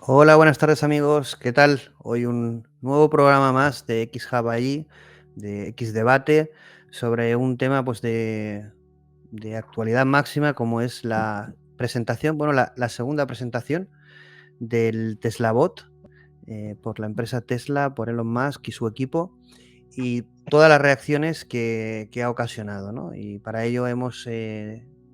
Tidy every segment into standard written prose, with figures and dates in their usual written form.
Hola, buenas tardes amigos, ¿qué tal? Hoy un nuevo programa más de X-Hub allí, de X Debate, sobre un tema pues de actualidad máxima como es la presentación, bueno, la segunda presentación del Tesla Bot por la empresa Tesla, por Elon Musk y su equipo y todas las reacciones que ha ocasionado, ¿no? Y para ello hemos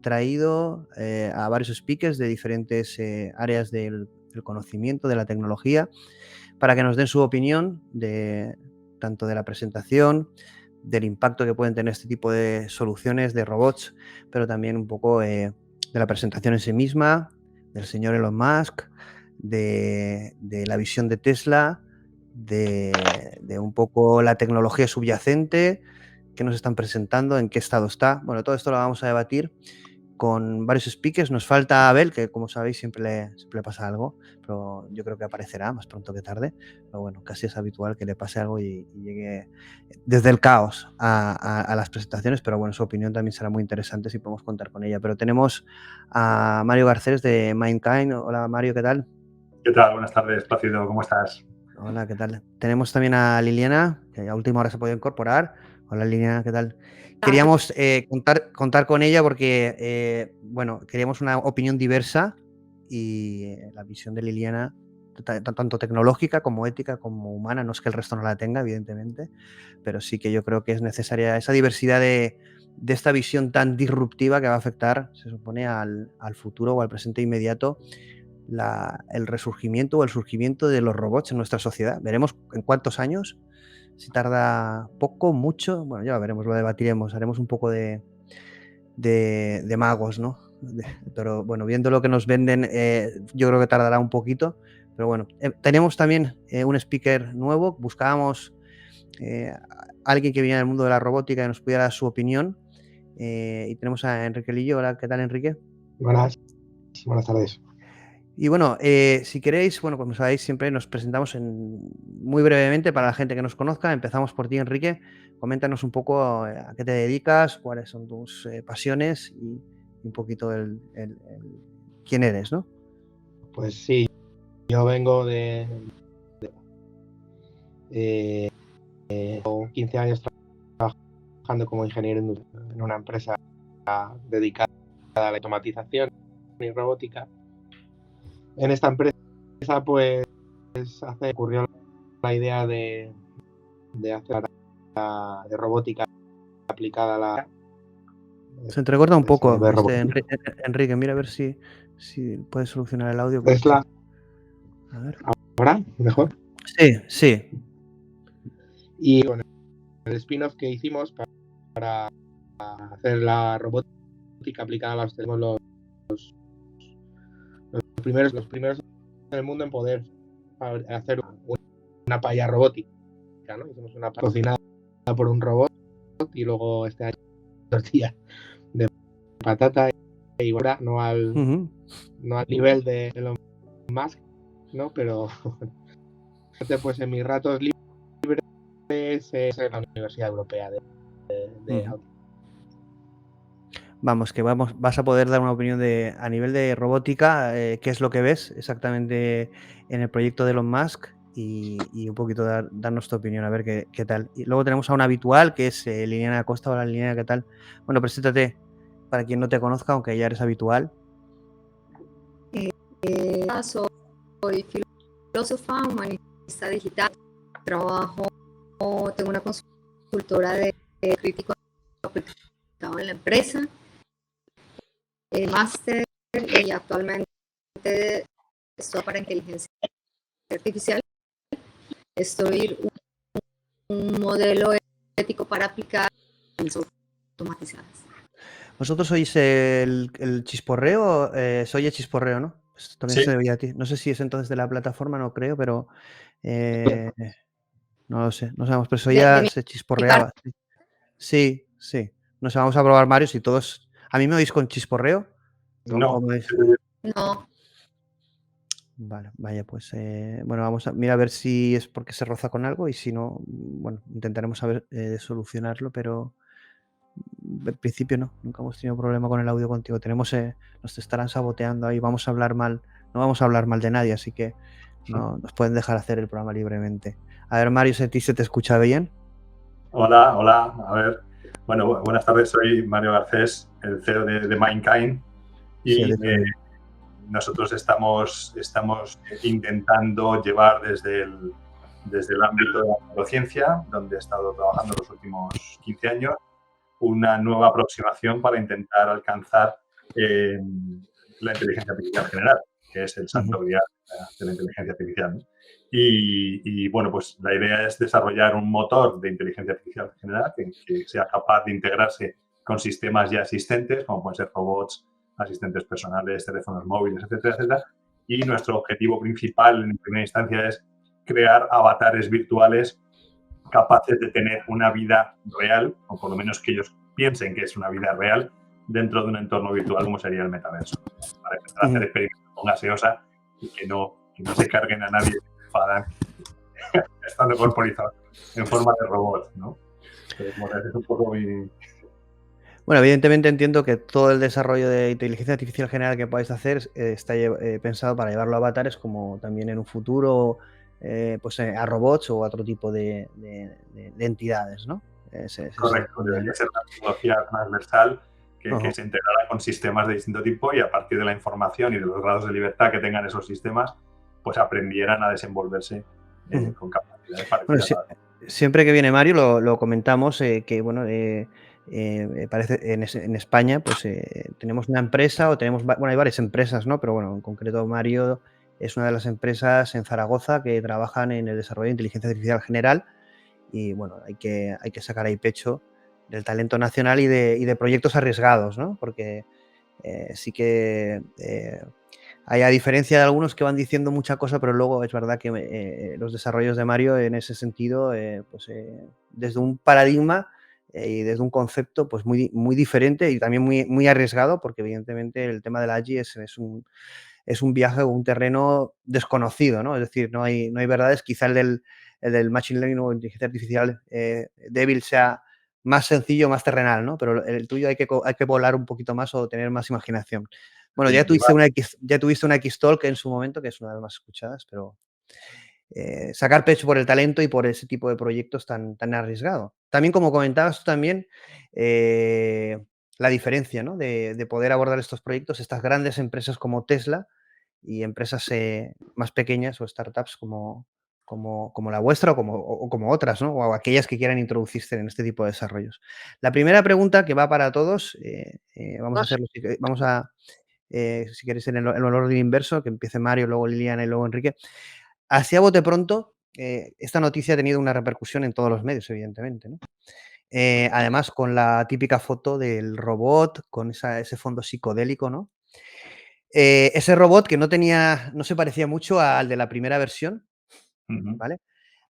traído a varios speakers de diferentes áreas del conocimiento, de la tecnología, para que nos den su opinión de tanto de la presentación, del impacto que pueden tener este tipo de soluciones de robots, pero también un poco de la presentación en sí misma, del señor Elon Musk, de la visión de Tesla, de un poco la tecnología subyacente que nos están presentando, en qué estado está. Bueno, todo esto lo vamos a debatir con varios speakers. Nos falta Abel, que como sabéis siempre le pasa algo, pero yo creo que aparecerá más pronto que tarde. Pero bueno, casi es habitual que le pase algo y llegue desde el caos a las presentaciones, pero bueno, su opinión también será muy interesante si podemos contar con ella. Pero tenemos a Mario Garcés de Mindkind. Hola Mario, ¿qué tal? ¿Qué tal? Buenas tardes, Plácido, ¿cómo estás? Hola, ¿qué tal? Tenemos también a Liliana, que a última hora se puede incorporar. Hola Liliana, ¿qué tal? Queríamos contar con ella porque, bueno, queríamos una opinión diversa y la visión de Liliana, tanto tecnológica como ética como humana, no es que el resto no la tenga, evidentemente, pero sí que yo creo que es necesaria esa diversidad de esta visión tan disruptiva que va a afectar, se supone, al futuro o al presente inmediato el resurgimiento o el surgimiento de los robots en nuestra sociedad. Veremos en cuántos años, si tarda poco, mucho, bueno, ya lo veremos, lo debatiremos, haremos un poco de magos, ¿no? Pero bueno, viendo lo que nos venden, yo creo que tardará un poquito, pero bueno, tenemos también un speaker nuevo, buscábamos alguien que viniera del mundo de la robótica y nos pudiera dar su opinión, y tenemos a Enrique Lillo. Hola, ¿qué tal Enrique? Buenas tardes. Y bueno, si queréis, bueno, como sabéis, siempre nos presentamos muy brevemente para la gente que nos conozca. Empezamos por ti, Enrique. Coméntanos un poco a qué te dedicas, cuáles son tus pasiones y un poquito quién eres, ¿no? Pues sí, yo vengo con 15 años trabajando como ingeniero en una empresa dedicada a la automatización y robótica. En esta empresa, pues, ocurrió la idea de hacer de robótica aplicada a la... Se entrecorta un poco, ver robótica. Enrique. Mira a ver si puedes solucionar el audio. Tesla, A ver. ¿ahora? ¿Mejor? Sí, sí. Y bueno, el spin-off que hicimos para hacer la robótica aplicada a los primeros en el mundo en poder hacer una paella robótica, ¿no? Hicimos una paella cocinada por un robot y luego tortilla de patata y ahora no al nivel de Elon Musk, ¿no? Pero pues en mis ratos libres es en la Universidad Europea de Vamos, que vas a poder dar una opinión a nivel de robótica, qué es lo que ves exactamente en el proyecto de Elon Musk y un poquito darnos tu opinión, a ver qué tal. Y luego tenemos a una habitual, que es Liliana Acosta. Hola Liliana, ¿qué tal? Bueno, preséntate para quien no te conozca, aunque ya eres habitual. Soy filósofa, humanista digital, trabajo, tengo una consultora de crítico aplicado en la empresa, máster y actualmente estoy para inteligencia artificial. Estoy un modelo ético para aplicar automatizadas. ¿Vosotros sois el chisporreo? Soy el chisporreo, ¿no? Pues también Sí. se debía a ti. No sé si es entonces de la plataforma, no creo, pero no lo sé. No sabemos, pero eso ya se chisporreaba. Sí, sí. No sé, vamos a probar Mario si todos. ¿A mí me oís con chisporreo? ¿O No. me oís? No. Vale, vaya, pues bueno, vamos a mira a ver si es porque se roza con algo y si no, bueno, intentaremos saber solucionarlo, pero en principio no, nunca hemos tenido problema con el audio contigo. Nos te estarán saboteando ahí, vamos a hablar mal no vamos a hablar mal de nadie, así que no, nos pueden dejar hacer el programa libremente. A ver, Mario, ¿se te escucha bien? Hola, hola. A ver, bueno, buenas tardes. Soy Mario Garcés, el CEO de Mindkind. Sí, Y nosotros estamos intentando llevar desde el ámbito de la neurociencia, donde he estado trabajando los últimos 15 años, una nueva aproximación para intentar alcanzar la inteligencia artificial general, que es el santo grial de la inteligencia artificial, ¿no? Bueno, pues la idea es desarrollar un motor de inteligencia artificial general que sea capaz de integrarse con sistemas ya existentes, como pueden ser robots, asistentes personales, teléfonos móviles, etcétera, etcétera. Y nuestro objetivo principal en primera instancia es crear avatares virtuales capaces de tener una vida real, o por lo menos que ellos piensen que es una vida real, dentro de un entorno virtual como sería el metaverso. Para empezar a hacer experimentos con gaseosa y que no se carguen a nadie, que se enfadan, estando corporizados en forma de robot, ¿no? Pero como es un poco mi... Bueno, evidentemente entiendo que todo el desarrollo de inteligencia artificial general que podáis hacer está pensado para llevarlo a avatares, como también en un futuro a robots o a otro tipo de entidades, ¿no? Correcto, debería ser una tecnología transversal que se integrara con sistemas de distinto tipo y a partir de la información y de los grados de libertad que tengan esos sistemas, pues aprendieran a desenvolverse con capacidades parecidas. Bueno, siempre que viene Mario lo comentamos, que bueno, parece en España pues tenemos una empresa hay varias empresas, ¿no? Pero bueno, en concreto Mario es una de las empresas en Zaragoza que trabajan en el desarrollo de inteligencia artificial general y bueno, hay que sacar ahí pecho del talento nacional y de proyectos arriesgados, ¿no? Porque sí que hay, a diferencia de algunos que van diciendo mucha cosa, pero luego es verdad que los desarrollos de Mario en ese sentido, desde un paradigma y desde un concepto pues muy, muy diferente y también muy, muy arriesgado, porque evidentemente el tema de la AGI es un viaje o un terreno desconocido, ¿no? Es decir, no hay verdades. Quizá el del Machine Learning o inteligencia artificial débil sea más sencillo, más terrenal, ¿no? Pero el tuyo hay que volar un poquito más o tener más imaginación. Bueno, ya tuviste una X-Talk en su momento, que es una de las más escuchadas, pero sacar pecho por el talento y por ese tipo de proyectos tan arriesgado. También, como comentabas tú también, la diferencia, ¿no? de poder abordar estos proyectos, estas grandes empresas como Tesla y empresas más pequeñas o startups como la vuestra o como otras, ¿no? O aquellas que quieran introducirse en este tipo de desarrollos. La primera pregunta, que va para todos, vamos a hacerlo, si queréis, en el orden inverso, que empiece Mario, luego Liliana y luego Enrique. Así a bote pronto, esta noticia ha tenido una repercusión en todos los medios, evidentemente, ¿no? Además, con la típica foto del robot, con ese fondo psicodélico, ¿no? Ese robot que no se parecía mucho al de la primera versión, ¿vale?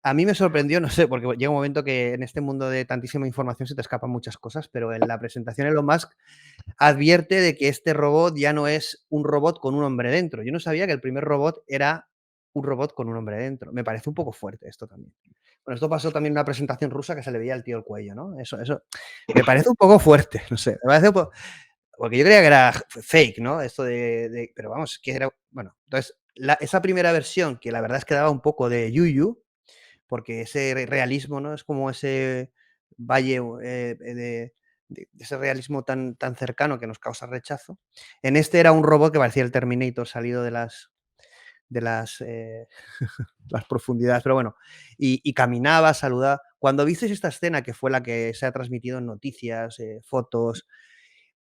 A mí me sorprendió, no sé, porque llega un momento que en este mundo de tantísima información se te escapan muchas cosas, pero en la presentación Elon Musk advierte de que este robot ya no es un robot con un hombre dentro. Yo no sabía que el primer robot era un robot con un hombre dentro. Me parece un poco fuerte esto también. Bueno, esto pasó también en una presentación rusa que se le veía al tío el cuello, ¿no? Eso me parece un poco fuerte, no sé. Me parece porque yo creía que era fake, ¿no? Esto pero vamos, que era... Bueno, entonces, esa primera versión, que la verdad es que daba un poco de yuyu, porque ese realismo, ¿no? Es como ese valle de ese realismo tan cercano que nos causa rechazo. En este era un robot que parecía el Terminator salido de las las profundidades, pero bueno, y caminaba, saludaba. Cuando visteis esta escena, que fue la que se ha transmitido en noticias, fotos,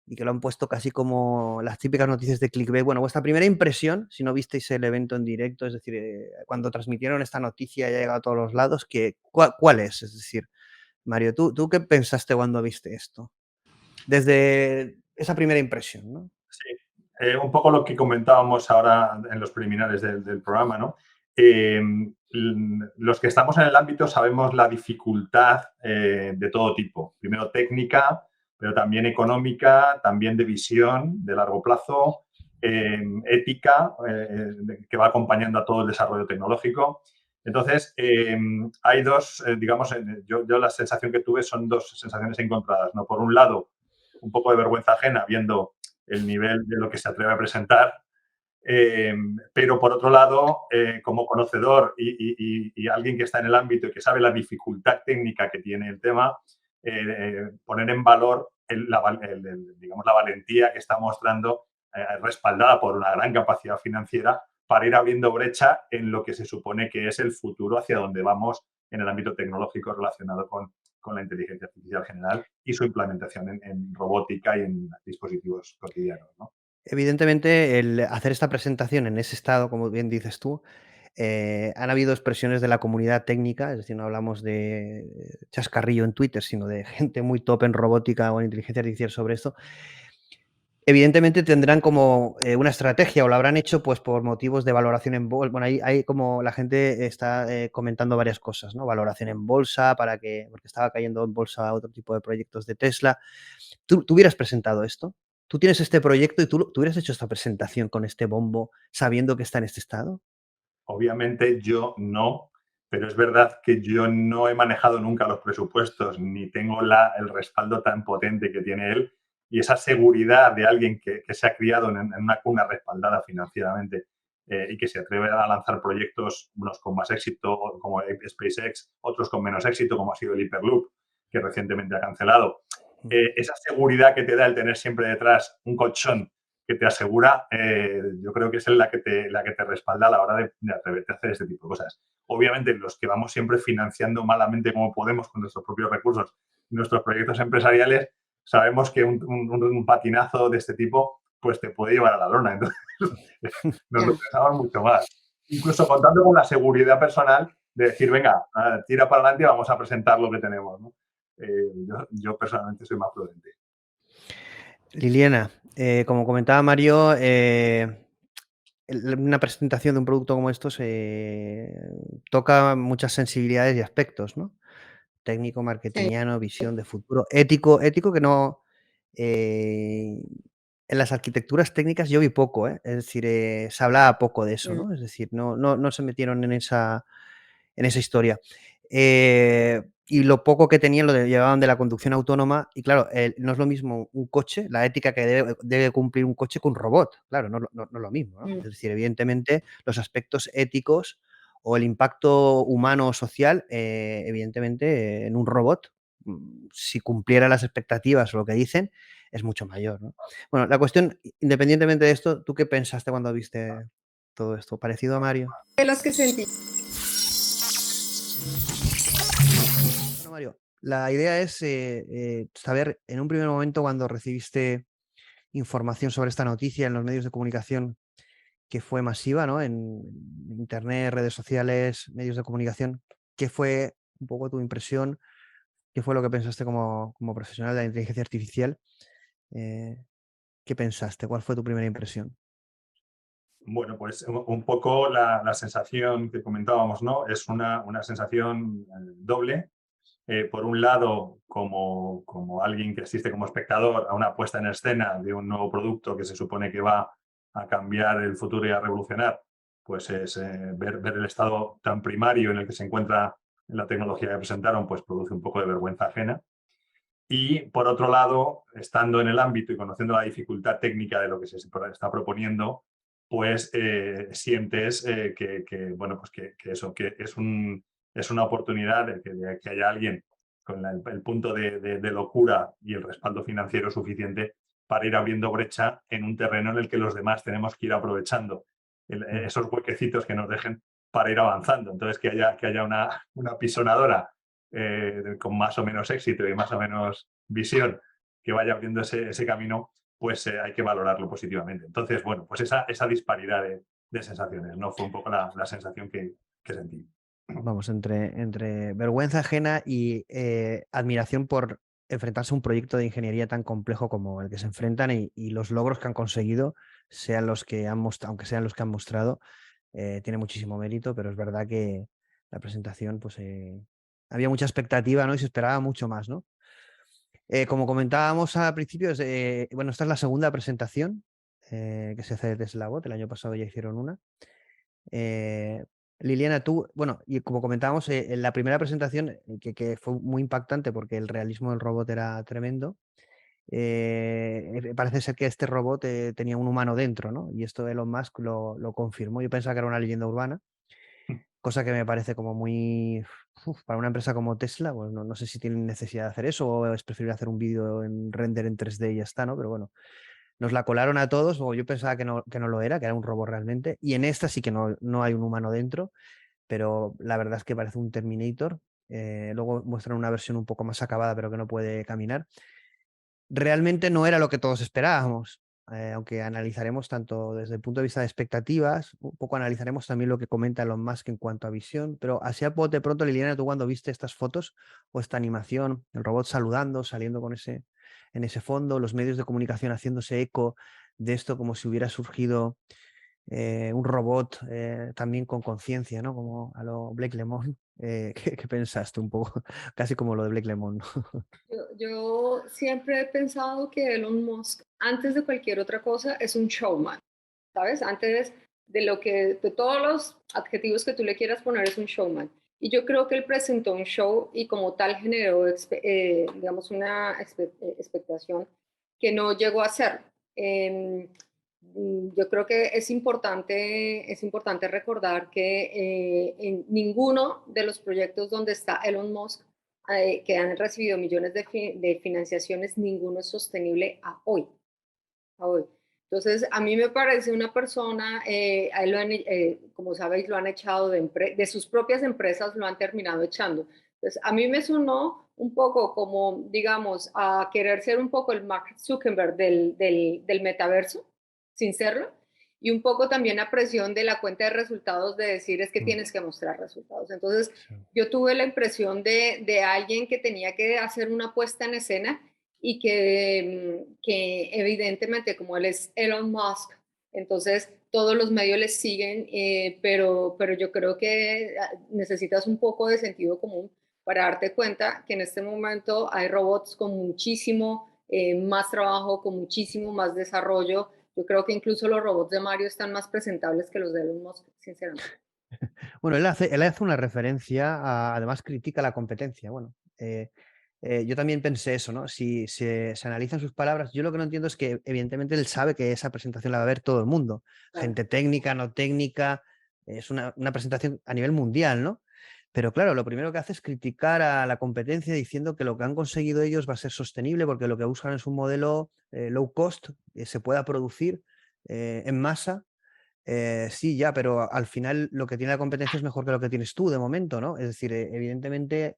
y que lo han puesto casi como las típicas noticias de clickbait, bueno, vuestra primera impresión, si no visteis el evento en directo, es decir, cuando transmitieron esta noticia y ha llegado a todos los lados, ¿cuál es? Es decir, Mario, ¿tú qué pensaste cuando viste esto? Desde esa primera impresión, ¿no? Sí, un poco lo que comentábamos ahora en los preliminares del programa, ¿no? Los que estamos en el ámbito sabemos la dificultad de todo tipo. Primero técnica, pero también económica, también de visión de largo plazo, ética, que va acompañando a todo el desarrollo tecnológico. Entonces, hay dos, digamos, yo la sensación que tuve son dos sensaciones encontradas, ¿no? Por un lado, un poco de vergüenza ajena viendo el nivel de lo que se atreve a presentar Pero por otro lado, como conocedor y alguien que está en el ámbito y que sabe la dificultad técnica que tiene el tema, poner en valor digamos, la valentía que está mostrando, respaldada por una gran capacidad financiera, para ir abriendo brecha en lo que se supone que es el futuro hacia donde vamos en el ámbito tecnológico relacionado con la inteligencia artificial general y su implementación en robótica y en dispositivos cotidianos, ¿no? Evidentemente, el hacer esta presentación en ese estado, como bien dices tú, han habido expresiones de la comunidad técnica, es decir, no hablamos de chascarrillo en Twitter, sino de gente muy top en robótica o en inteligencia artificial sobre esto. Evidentemente tendrán como una estrategia o lo habrán hecho pues por motivos de valoración en bolsa. Bueno, hay como la gente está comentando varias cosas, ¿no? Valoración en bolsa porque estaba cayendo en bolsa otro tipo de proyectos de Tesla. ¿Tú hubieras presentado esto? ¿Tú tienes este proyecto y tú hubieras hecho esta presentación con este bombo sabiendo que está en este estado? Obviamente yo no, pero es verdad que yo no he manejado nunca los presupuestos ni tengo el respaldo tan potente que tiene él y esa seguridad de alguien que se ha criado en una cuna respaldada financieramente y que se atreve a lanzar proyectos, unos con más éxito como SpaceX, otros con menos éxito como ha sido el Hyperloop, que recientemente ha cancelado. Esa seguridad que te da el tener siempre detrás un colchón que te asegura, yo creo que es la que te respalda a la hora de atreverte a hacer este tipo de cosas. Obviamente, los que vamos siempre financiando malamente como podemos con nuestros propios recursos nuestros proyectos empresariales, sabemos que un patinazo de este tipo pues te puede llevar a la lona. Entonces, nos lo pensamos mucho más. Incluso contando con la seguridad personal de decir, venga, tira para adelante y vamos a presentar lo que tenemos, ¿no? Yo personalmente soy más prudente. Liliana, como comentaba Mario, una presentación de un producto como estos toca muchas sensibilidades y aspectos, ¿no? Técnico, Sí. marketingiano, visión de futuro, ético que no... eh, en las arquitecturas técnicas yo vi poco, ¿eh? Es decir, se hablaba poco de eso, ¿no? Es decir, no se metieron en esa historia. Y lo poco que tenían llevaban de la conducción autónoma. Y claro, no es lo mismo un coche, la ética que debe cumplir un coche con un robot. Claro, no es lo mismo, ¿no? Es decir, evidentemente, los aspectos éticos o el impacto humano o social, evidentemente, en un robot, si cumpliera las expectativas o lo que dicen, es mucho mayor, ¿no? Bueno, la cuestión, independientemente de esto, ¿tú qué pensaste cuando viste todo esto? ¿Parecido a Mario? De los que sentí. Bueno, Mario, la idea es saber en un primer momento cuando recibiste información sobre esta noticia en los medios de comunicación que fue masiva, ¿no? En internet, redes sociales, medios de comunicación, ¿qué fue un poco tu impresión? ¿Qué fue lo que pensaste como profesional de la inteligencia artificial? Eh, ¿Qué pensaste? ¿Cuál fue tu primera impresión? Bueno, pues un poco la sensación que comentábamos, ¿no? Es una sensación doble. Por un lado, como alguien que asiste como espectador a una puesta en escena de un nuevo producto que se supone que va a cambiar el futuro y a revolucionar, pues es ver el estado tan primario en el que se encuentra la tecnología que presentaron, pues produce un poco de vergüenza ajena. Y por otro lado, estando en el ámbito y conociendo la dificultad técnica de lo que se está proponiendo, pues sientes bueno, pues que eso, que es una oportunidad de que haya alguien con el punto de locura y el respaldo financiero suficiente para ir abriendo brecha en un terreno en el que los demás tenemos que ir aprovechando esos huequecitos que nos dejen para ir avanzando. Entonces, que haya una pisonadora con más o menos éxito y más o menos visión que vaya abriendo ese camino, pues hay que valorarlo positivamente. Entonces, bueno, pues esa disparidad de sensaciones, ¿no? Fue un poco la sensación que sentí. Vamos, entre vergüenza ajena y admiración por enfrentarse a un proyecto de ingeniería tan complejo como el que se enfrentan y los logros que han conseguido, sean los que han mostrado, aunque sean los que han mostrado, tiene muchísimo mérito, pero es verdad que la presentación, pues había mucha expectativa, ¿no? Y se esperaba mucho más, ¿no? Como comentábamos al principio, bueno, esta es la segunda presentación que se hace de Tesla Bot, el año pasado ya hicieron una. Eh, Liliana, tú, bueno, y como comentábamos, en la primera presentación, que fue muy impactante porque el realismo del robot era tremendo, parece ser que este robot tenía un humano dentro, ¿no? Y esto Elon Musk lo confirmó. Yo pensaba que era una leyenda urbana, cosa que me parece como muy... para una empresa como Tesla, pues no sé si tienen necesidad de hacer eso o es preferible hacer un vídeo en render en 3D y ya está, ¿no? Pero bueno, nos la colaron a todos, o yo pensaba que no lo era, que era un robot realmente, y en esta sí que no hay un humano dentro, pero la verdad es que parece un Terminator. Luego muestran una versión un poco más acabada, pero que no puede caminar. Realmente no era lo que todos esperábamos, aunque analizaremos tanto desde el punto de vista de expectativas, un poco analizaremos también lo que comenta Elon Musk en cuanto a visión, pero así a bote pronto, Liliana, tú cuando viste estas fotos o esta animación, el robot saludando, saliendo con en ese fondo, los medios de comunicación haciéndose eco de esto como si hubiera surgido un robot también con conciencia, ¿no? Como a lo Blake Lemon. ¿Qué pensaste un poco? Casi como lo de Blake Lemon, ¿no? Yo siempre he pensado que Elon Musk, antes de cualquier otra cosa, es un showman, ¿sabes? Antes de todos los adjetivos que tú le quieras poner, es un showman. Y yo creo que él presentó un show y como tal generó, digamos, una expectación que no llegó a ser. Yo creo que es importante recordar que en ninguno de los proyectos donde está Elon Musk que han recibido millones de financiaciones, ninguno es sostenible a hoy. A hoy. Entonces, a mí me parece una persona, a él como sabéis, lo han echado de sus propias empresas, lo han terminado echando. Entonces, a mí me sonó un poco como, digamos, a querer ser un poco el Mark Zuckerberg del metaverso, sin serlo, y un poco también a presión de la cuenta de resultados de decir es que tienes que mostrar resultados. Entonces, Sí. yo tuve la impresión de alguien que tenía que hacer una puesta en escena y que evidentemente como él es Elon Musk, entonces todos los medios les siguen, pero yo creo que necesitas un poco de sentido común para darte cuenta que en este momento hay robots con muchísimo más trabajo, con muchísimo más desarrollo. Yo creo que incluso los robots de Mario están más presentables que los de Elon Musk, sinceramente. Bueno, él hace una referencia, además critica la competencia. Bueno, yo también pensé eso, ¿no? Si se analizan sus palabras, yo lo que no entiendo es que evidentemente él sabe que esa presentación la va a ver todo el mundo, Claro. gente técnica, no técnica, es una presentación a nivel mundial, ¿no? Pero claro, lo primero que hace es criticar a la competencia diciendo que lo que han conseguido ellos va a ser sostenible porque lo que buscan es un modelo low cost, que se pueda producir en masa. Sí, ya, pero al final lo que tiene la competencia es mejor que lo que tienes tú de momento, ¿no? Es decir, evidentemente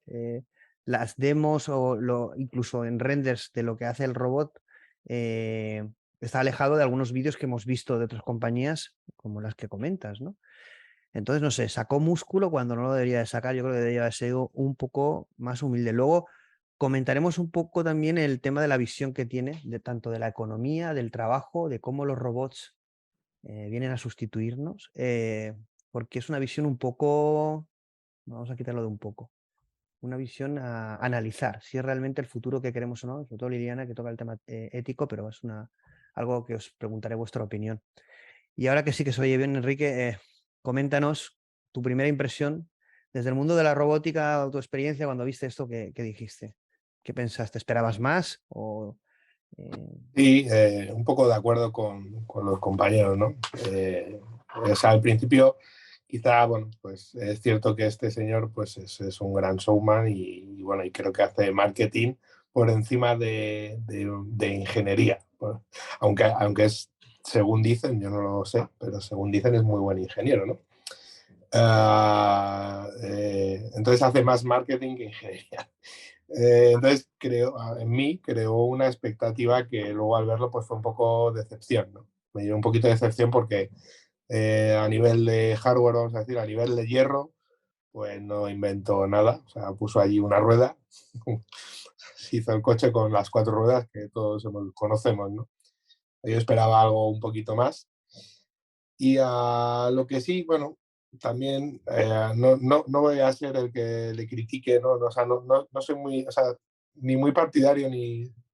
las demos incluso en renders de lo que hace el robot está alejado de algunos vídeos que hemos visto de otras compañías como las que comentas, ¿no? Entonces, no sé, sacó músculo cuando no lo debería de sacar, yo creo que debería haber sido un poco más humilde. Luego comentaremos un poco también el tema de la visión que tiene, de tanto de la economía, del trabajo, de cómo los robots vienen a sustituirnos, porque es una visión un poco, vamos a quitarlo de un poco, una visión a analizar si es realmente el futuro que queremos o no, sobre todo Liliana, que toca el tema ético, pero es algo que os preguntaré vuestra opinión. Y ahora que sí que se oye bien, Enrique, coméntanos tu primera impresión desde el mundo de la robótica, tu experiencia cuando viste esto, ¿qué dijiste? ¿Qué pensaste? ¿Esperabas más? Eh, Sí, un poco de acuerdo con los compañeros, ¿no? O sea, al principio, quizá, bueno, pues es cierto que este señor pues es un gran showman y, bueno, y creo que hace marketing por encima de ingeniería. Bueno, aunque es, según dicen, yo no lo sé, pero según dicen es muy buen ingeniero, ¿no? Entonces hace más marketing que ingeniería. Entonces en mí creó una expectativa que luego al verlo pues fue un poco decepción, ¿no? Me dio un poquito de decepción porque a nivel de hardware, vamos a decir, a nivel de hierro, pues no inventó nada. O sea, puso allí una rueda, se hizo el coche con las 4 ruedas que todos conocemos, ¿no? Yo esperaba algo un poquito más. Y a lo que sí, bueno, también no voy a ser el que le critique, ¿no? O sea, no soy muy, o sea, ni muy partidario,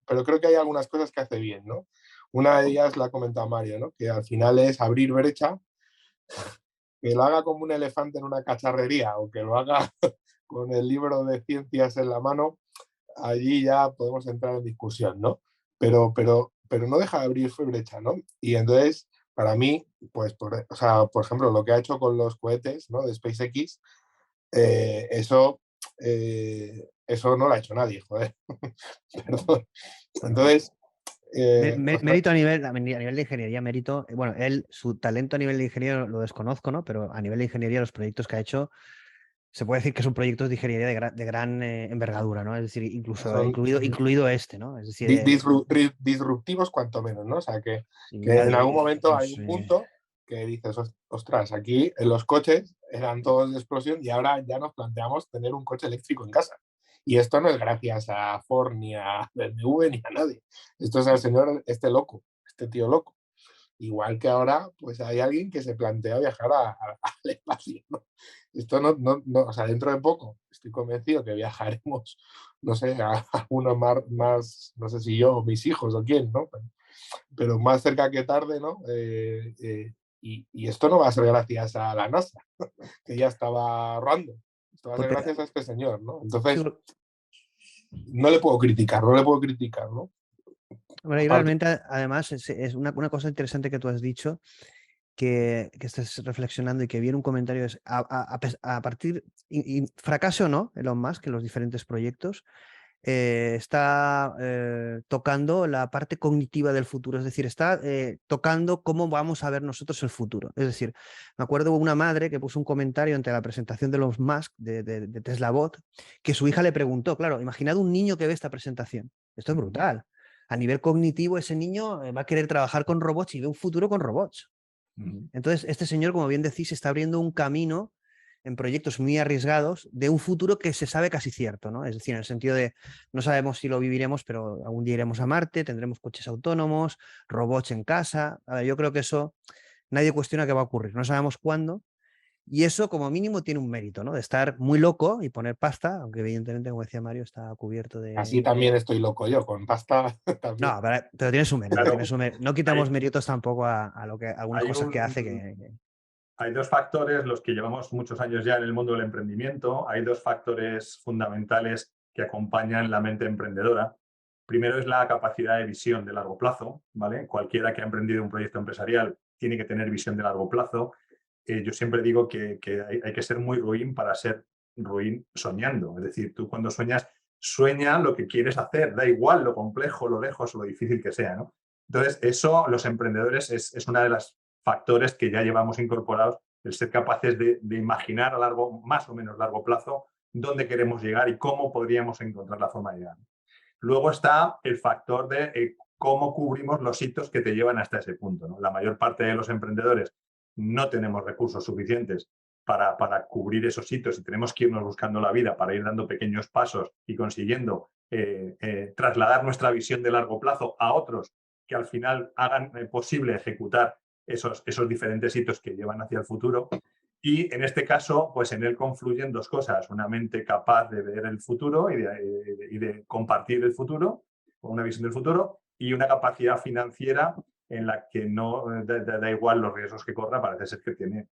pero creo que hay algunas cosas que hace bien, ¿no? Una de ellas la ha comentado Mario, ¿no? Que al final es abrir brecha, que lo haga como un elefante en una cacharrería o que lo haga con el libro de ciencias en la mano, allí ya podemos entrar en discusión, ¿no? pero no deja de abrir brecha, ¿no? Y entonces, para mí, pues, o sea, por ejemplo, lo que ha hecho con los cohetes, ¿no? De SpaceX, eso no lo ha hecho nadie, joder. Perdón. Entonces, Mérito a nivel de ingeniería, mérito. Bueno, su talento a nivel de ingeniería lo desconozco, ¿no? Pero a nivel de ingeniería, los proyectos que ha hecho, se puede decir que son proyectos de ingeniería de gran envergadura, ¿no? Es decir, incluso son incluido este, ¿no? Es decir, disruptivos cuanto menos, ¿no? O sea, que sí, en algún momento hay los, un punto que dices, ostras, aquí en los coches eran todos de explosión y ahora ya nos planteamos tener un coche eléctrico en casa. Y esto no es gracias a Ford, ni a BMW, ni a nadie. Esto es al señor, este tío loco. Igual que ahora, pues hay alguien que se plantea viajar al espacio, ¿no? Esto no, o sea, dentro de poco estoy convencido que viajaremos, no sé, a uno más, no sé si yo o mis hijos o quién, ¿no? Pero más cerca que tarde, ¿no? Y esto no va a ser gracias a la NASA, que ya estaba ahorrando. Esto va a ser porque, gracias a este señor, ¿no? sí, Entonces, no le puedo criticar, ¿no? bueno, y Aparte, realmente, además, es una cosa interesante que tú has dicho, que estás reflexionando y que viene un comentario, es a partir, fracase o no Elon Musk en los diferentes proyectos, está tocando la parte cognitiva del futuro, es decir, está tocando cómo vamos a ver nosotros el futuro. Es decir, me acuerdo de una madre que puso un comentario ante la presentación de Elon Musk de Tesla Bot, que su hija le preguntó, claro, imaginad un niño que ve esta presentación. Esto es brutal. A nivel cognitivo, ese niño va a querer trabajar con robots y ve un futuro con robots. Entonces, este señor, como bien decís, está abriendo un camino en proyectos muy arriesgados de un futuro que se sabe casi cierto, ¿no? Es decir, en el sentido de no sabemos si lo viviremos, pero algún día iremos a Marte, tendremos coches autónomos, robots en casa. A ver, yo creo que eso nadie cuestiona que va a ocurrir, no sabemos cuándo. Y eso, como mínimo, tiene un mérito, ¿no? De estar muy loco y poner pasta, aunque evidentemente, como decía Mario, está cubierto así de... también estoy loco yo, con pasta también. No, pero tiene su mérito, Claro, No quitamos hay, méritos tampoco a lo que algunas hay cosas que hace un, que... hay dos factores, los que llevamos muchos años ya en el mundo del emprendimiento, hay dos factores fundamentales que acompañan la mente emprendedora. Primero es la capacidad de visión de largo plazo, ¿vale? Cualquiera que ha emprendido un proyecto empresarial tiene que tener visión de largo plazo. Yo siempre digo que hay que ser muy ruin para ser ruin soñando. Es decir, tú cuando sueñas, sueña lo que quieres hacer, da igual lo complejo, lo lejos o lo difícil que sea, ¿no? Entonces, eso, los emprendedores, es una de las factores que ya llevamos incorporados, el ser capaces de imaginar a largo, más o menos largo plazo, dónde queremos llegar y cómo podríamos encontrar la forma de llegar. Luego está el factor de cómo cubrimos los hitos que te llevan hasta ese punto, ¿no? La mayor parte de los emprendedores no tenemos recursos suficientes para cubrir esos hitos y tenemos que irnos buscando la vida para ir dando pequeños pasos y consiguiendo trasladar nuestra visión de largo plazo a otros que al final hagan posible ejecutar esos diferentes hitos que llevan hacia el futuro. Y en este caso, pues en él confluyen dos cosas, una mente capaz de ver el futuro y de compartir el futuro, una visión del futuro, y una capacidad financiera en la que no da igual los riesgos que corra, parece ser que tiene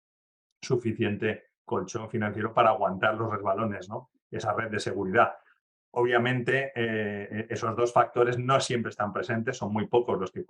suficiente colchón financiero para aguantar los resbalones, ¿no? Esa red de seguridad. Obviamente, esos dos factores no siempre están presentes, son muy pocos los que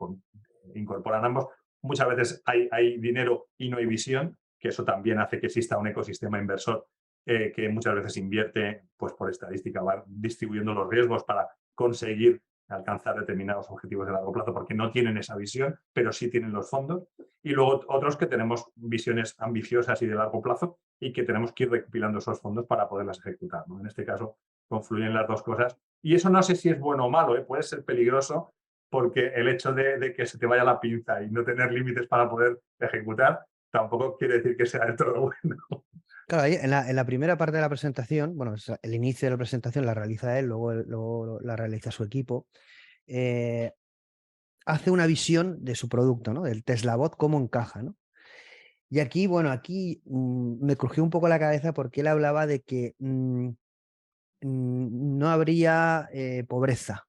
incorporan ambos. Muchas veces hay dinero y no hay visión, que eso también hace que exista un ecosistema inversor que muchas veces invierte, pues por estadística, va distribuyendo los riesgos para conseguir alcanzar determinados objetivos de largo plazo, porque no tienen esa visión, pero sí tienen los fondos. Y luego otros que tenemos visiones ambiciosas y de largo plazo y que tenemos que ir recopilando esos fondos para poderlas ejecutar, ¿no? En este caso, confluyen las dos cosas. Y eso no sé si es bueno o malo, ¿eh? Puede ser peligroso porque el hecho de que se te vaya la pinza y no tener límites para poder ejecutar tampoco quiere decir que sea del todo bueno. Claro, ahí en la primera parte de la presentación, bueno, el inicio de la presentación la realiza él, luego la realiza su equipo, hace una visión de su producto, ¿no? Del Tesla Bot, cómo encaja, ¿no? Y aquí, bueno, me crujió un poco la cabeza porque él hablaba de que no habría pobreza,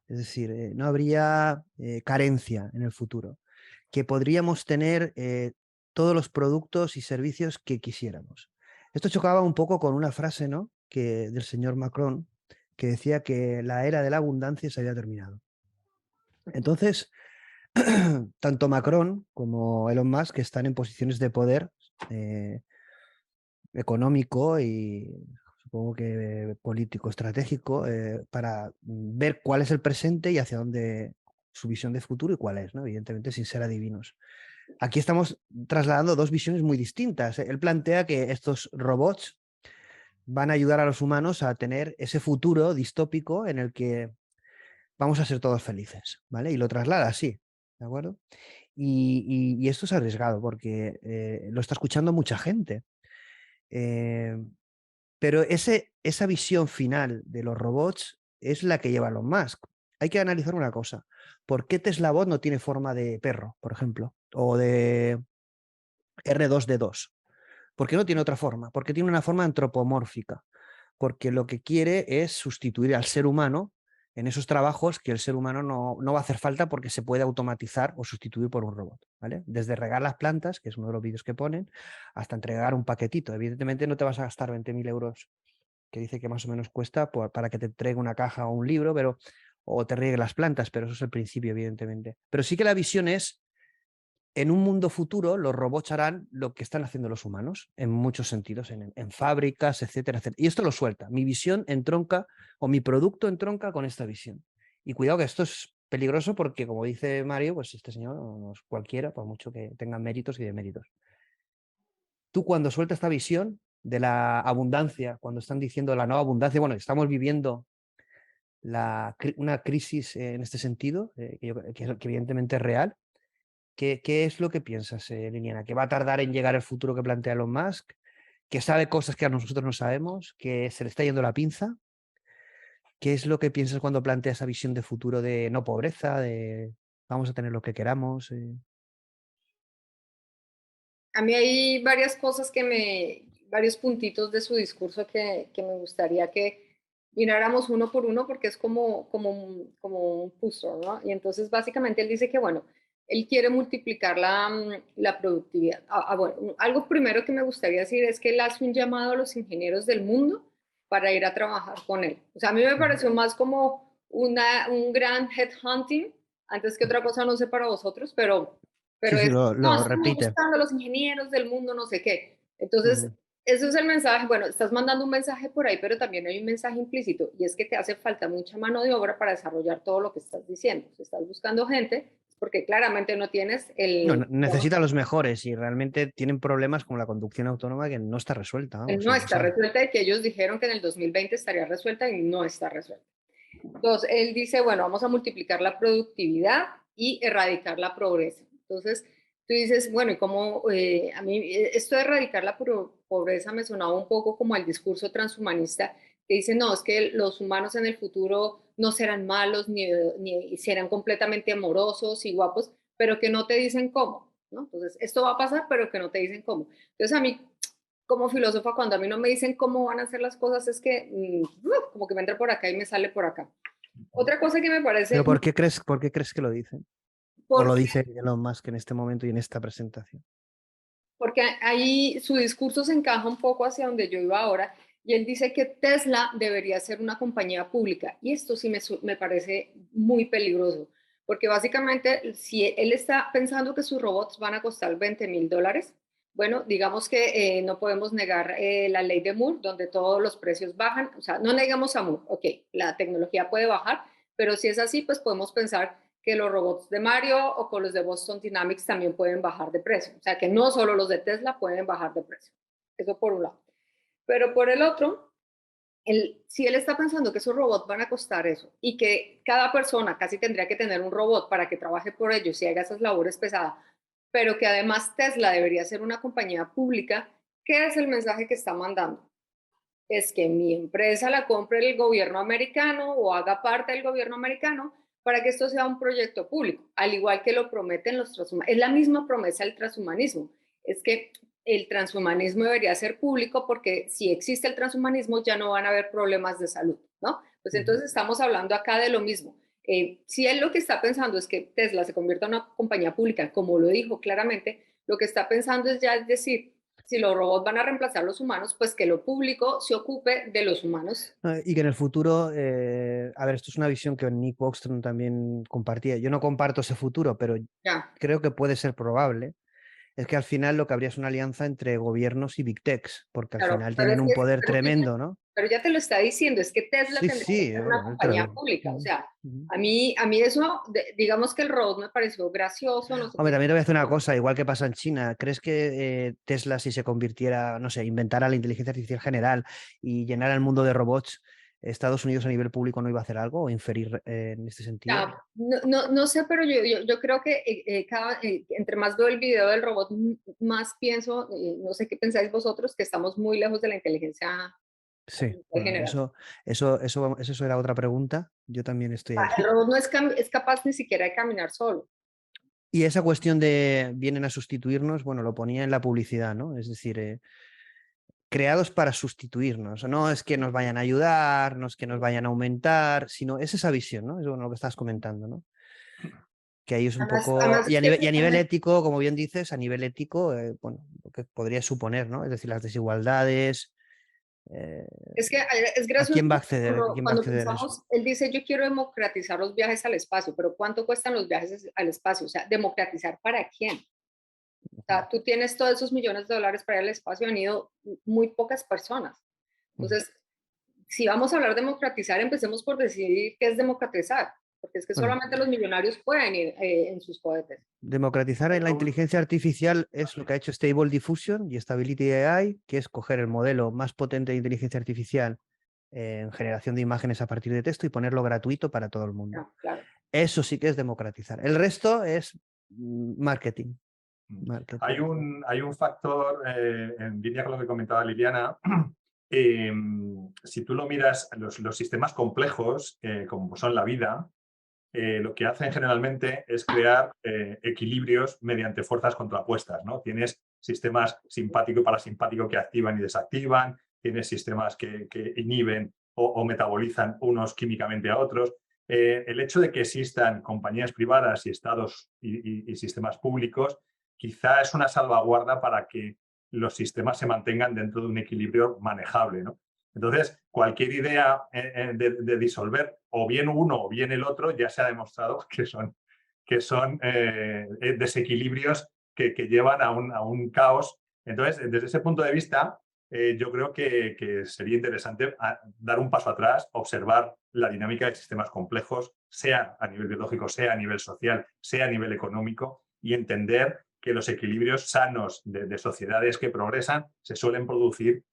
es decir, no habría carencia en el futuro, que podríamos tener todos los productos y servicios que quisiéramos. Esto chocaba un poco con una frase, ¿no? Del señor Macron, que decía que la era de la abundancia se había terminado. Entonces, tanto Macron como Elon Musk están en posiciones de poder económico y supongo que político, estratégico, para ver cuál es el presente y hacia dónde su visión de futuro y cuál es, ¿no? Evidentemente sin ser adivinos. Aquí estamos trasladando dos visiones muy distintas. Él plantea que estos robots van a ayudar a los humanos a tener ese futuro distópico en el que vamos a ser todos felices, ¿vale? Y lo traslada así, ¿de acuerdo? Y esto es arriesgado porque lo está escuchando mucha gente. Eh, pero esa visión final de los robots es la que lleva Elon Musk. Hay que analizar una cosa. ¿Por qué Tesla Bot no tiene forma de perro, por ejemplo? O de R2D2. ¿Por qué no tiene otra forma? Porque tiene una forma antropomórfica. Porque lo que quiere es sustituir al ser humano en esos trabajos que el ser humano no va a hacer falta porque se puede automatizar o sustituir por un robot, ¿vale? Desde regar las plantas, que es uno de los vídeos que ponen, hasta entregar un paquetito. Evidentemente no te vas a gastar 20.000 euros, que dice que más o menos cuesta para que te entregue una caja o un libro, o te riegue las plantas, pero eso es el principio, evidentemente. Pero sí que la visión es en un mundo futuro los robots harán lo que están haciendo los humanos, en muchos sentidos, en fábricas, etcétera, etcétera. Y esto lo suelta. Mi visión entronca, o mi producto entronca con esta visión. Y cuidado que esto es peligroso porque, como dice Mario, pues este señor no es cualquiera, por mucho que tenga méritos y deméritos. Tú cuando sueltas esta visión de la abundancia, cuando están diciendo la no abundancia, bueno, estamos viviendo una crisis en este sentido, que evidentemente es real. ¿Qué es lo que piensas, Liliana? ¿Que va a tardar en llegar el futuro que plantea Elon Musk? ¿Que sabe cosas que a nosotros no sabemos? ¿Que se le está yendo la pinza? ¿Qué es lo que piensas cuando plantea esa visión de futuro de no pobreza, de vamos a tener lo que queramos? A mí hay varias cosas varios puntitos de su discurso que me gustaría que miráramos uno por uno porque es como un puzzle, ¿no? Y entonces básicamente él dice que, bueno, él quiere multiplicar la productividad. Bueno, algo primero que me gustaría decir es que él hace un llamado a los ingenieros del mundo para ir a trabajar con él. O sea, a mí me pareció más como un gran headhunting, antes que otra cosa, no sé para vosotros, Sí, pero sí, es, no, lo estamos repite. buscando a los ingenieros del mundo, no sé qué. Entonces, Ujú. eso es el mensaje. Bueno, estás mandando un mensaje por ahí, pero también hay un mensaje implícito y es que te hace falta mucha mano de obra para desarrollar todo lo que estás diciendo. Si estás buscando gente, es porque claramente no tienes No, el, digamos, necesita los mejores y realmente tienen problemas con la conducción autónoma que no está resuelta, vamos, no y lo está sabe. resuelta y que ellos dijeron que en el 2020 estaría resuelta y no está resuelta. Entonces, él dice, bueno, vamos a multiplicar la productividad y erradicar la pobreza. Entonces, tú dices, bueno, y cómo a mí esto de erradicar la pobreza me sonaba un poco como el discurso transhumanista que dice, no, es que los humanos en el futuro no serán malos ni serán completamente amorosos y guapos, pero que no te dicen cómo, ¿no? Entonces, esto va a pasar, pero que no te dicen cómo. Entonces, a mí como filósofa, cuando a mí no me dicen cómo van a hacer las cosas, es que como que me entra por acá y me sale por acá. Otra cosa que me Pero parece, ¿por qué crees que lo dicen? ¿O lo porque, dice Elon Musk en este momento y en esta presentación? porque ahí su discurso se encaja un poco hacia donde yo iba ahora, y él dice que Tesla debería ser una compañía pública, y esto sí me parece muy peligroso, porque básicamente si él está pensando que sus robots van a costar $20,000, bueno, digamos que no podemos negar la ley de Moore, donde todos los precios bajan, o sea, no negamos a Moore, ok, la tecnología puede bajar, pero si es así, pues podemos pensar que los robots de Mario o con los de Boston Dynamics también pueden bajar de precio. O sea, que no solo los de Tesla pueden bajar de precio. Eso por un lado. Pero por el otro, si él está pensando que esos robots van a costar eso y que cada persona casi tendría que tener un robot para que trabaje por ellos y haga esas labores pesadas, pero que además Tesla debería ser una compañía pública, ¿qué es el mensaje que está mandando? Es que mi empresa la compre el gobierno americano o haga parte del gobierno americano para que esto sea un proyecto público, al igual que lo prometen los transhumanistas. Es la misma promesa del transhumanismo, es que el transhumanismo debería ser público porque si existe el transhumanismo ya no van a haber problemas de salud, ¿no? Pues entonces estamos hablando acá de lo mismo. Si él lo que está pensando es que Tesla se convierta en una compañía pública, como lo dijo claramente, lo que está pensando es ya es decir, si los robots van a reemplazar a los humanos, pues que lo público se ocupe de los humanos. Y que en el futuro, a ver, esto es una visión que Nick Bostrom también compartía. Yo no comparto ese futuro, pero Ya, creo que puede ser probable. Es que al final lo que habría es una alianza entre gobiernos y big techs, porque al claro, final tienen un poder tremendo, ¿no? pero ya te lo está diciendo, es que Tesla Sí, tendría que sí, ser una bueno, él te lo compañía digo. pública. O sea, Ujú. a mí eso, digamos que el robot me pareció gracioso, no sé Hombre, qué. también te voy a decir una cosa, igual que pasa en China. ¿Crees que Tesla, si se convirtiera, no sé, inventara la inteligencia artificial general y llenara el mundo de robots, Estados Unidos a nivel público no iba a hacer algo o inferir en este sentido? Ya, no sé, pero yo creo que entre más veo el video del robot, más pienso, no sé qué pensáis vosotros, que estamos muy lejos de la inteligencia Sí, bueno, general. eso era otra pregunta. Yo también estoy El ahí. robot no es capaz ni siquiera de caminar solo. Y esa cuestión de vienen a sustituirnos, bueno, lo ponía en la publicidad, ¿no? Es decir, creados para sustituirnos. No es que nos vayan a ayudar, no es que nos vayan a aumentar, sino es esa visión, ¿no? Es bueno, lo que estás comentando, ¿no? Que ahí es un poco. Además Y es que a nivel ético, como bien dices, a nivel ético, bueno, lo que podría suponer, ¿no? Es decir, las desigualdades. eh, Es que es ¿A gracioso quién va a acceder? ¿A quién va a cuando acceder a eso? pensamos, él dice, yo quiero democratizar los viajes al espacio, pero ¿cuánto cuestan los viajes al espacio? O sea, ¿democratizar para quién? O sea, tú tienes todos esos millones de dólares para ir al espacio, han ido muy pocas personas. Entonces, si vamos a hablar de democratizar, empecemos por decidir qué es democratizar, porque es que Bueno, solamente los millonarios pueden ir en sus cohetes. democratizar en la inteligencia artificial es lo que ha hecho Stable Diffusion y Stability AI, que es coger el modelo más potente de inteligencia artificial en generación de imágenes a partir de texto y ponerlo gratuito para todo el mundo. No, claro. Eso sí que es democratizar. El resto es marketing. Hay un factor, en línea con lo que comentaba Liliana, si tú lo miras, los sistemas complejos, como son la vida, lo que hacen generalmente es crear equilibrios mediante fuerzas contrapuestas, ¿no? Tienes sistemas simpático y parasimpático que activan y desactivan, tienes sistemas que inhiben o metabolizan unos químicamente a otros. El hecho de que existan compañías privadas y estados y sistemas públicos quizá es una salvaguarda para que los sistemas se mantengan dentro de un equilibrio manejable, ¿no? Entonces, cualquier idea de disolver o bien uno o bien el otro ya se ha demostrado que son desequilibrios que llevan a un caos. Entonces, desde ese punto de vista, yo creo que sería interesante dar un paso atrás, observar la dinámica de sistemas complejos, sea a nivel biológico, sea a nivel social, sea a nivel económico, y entender que los equilibrios sanos de sociedades que progresan se suelen producir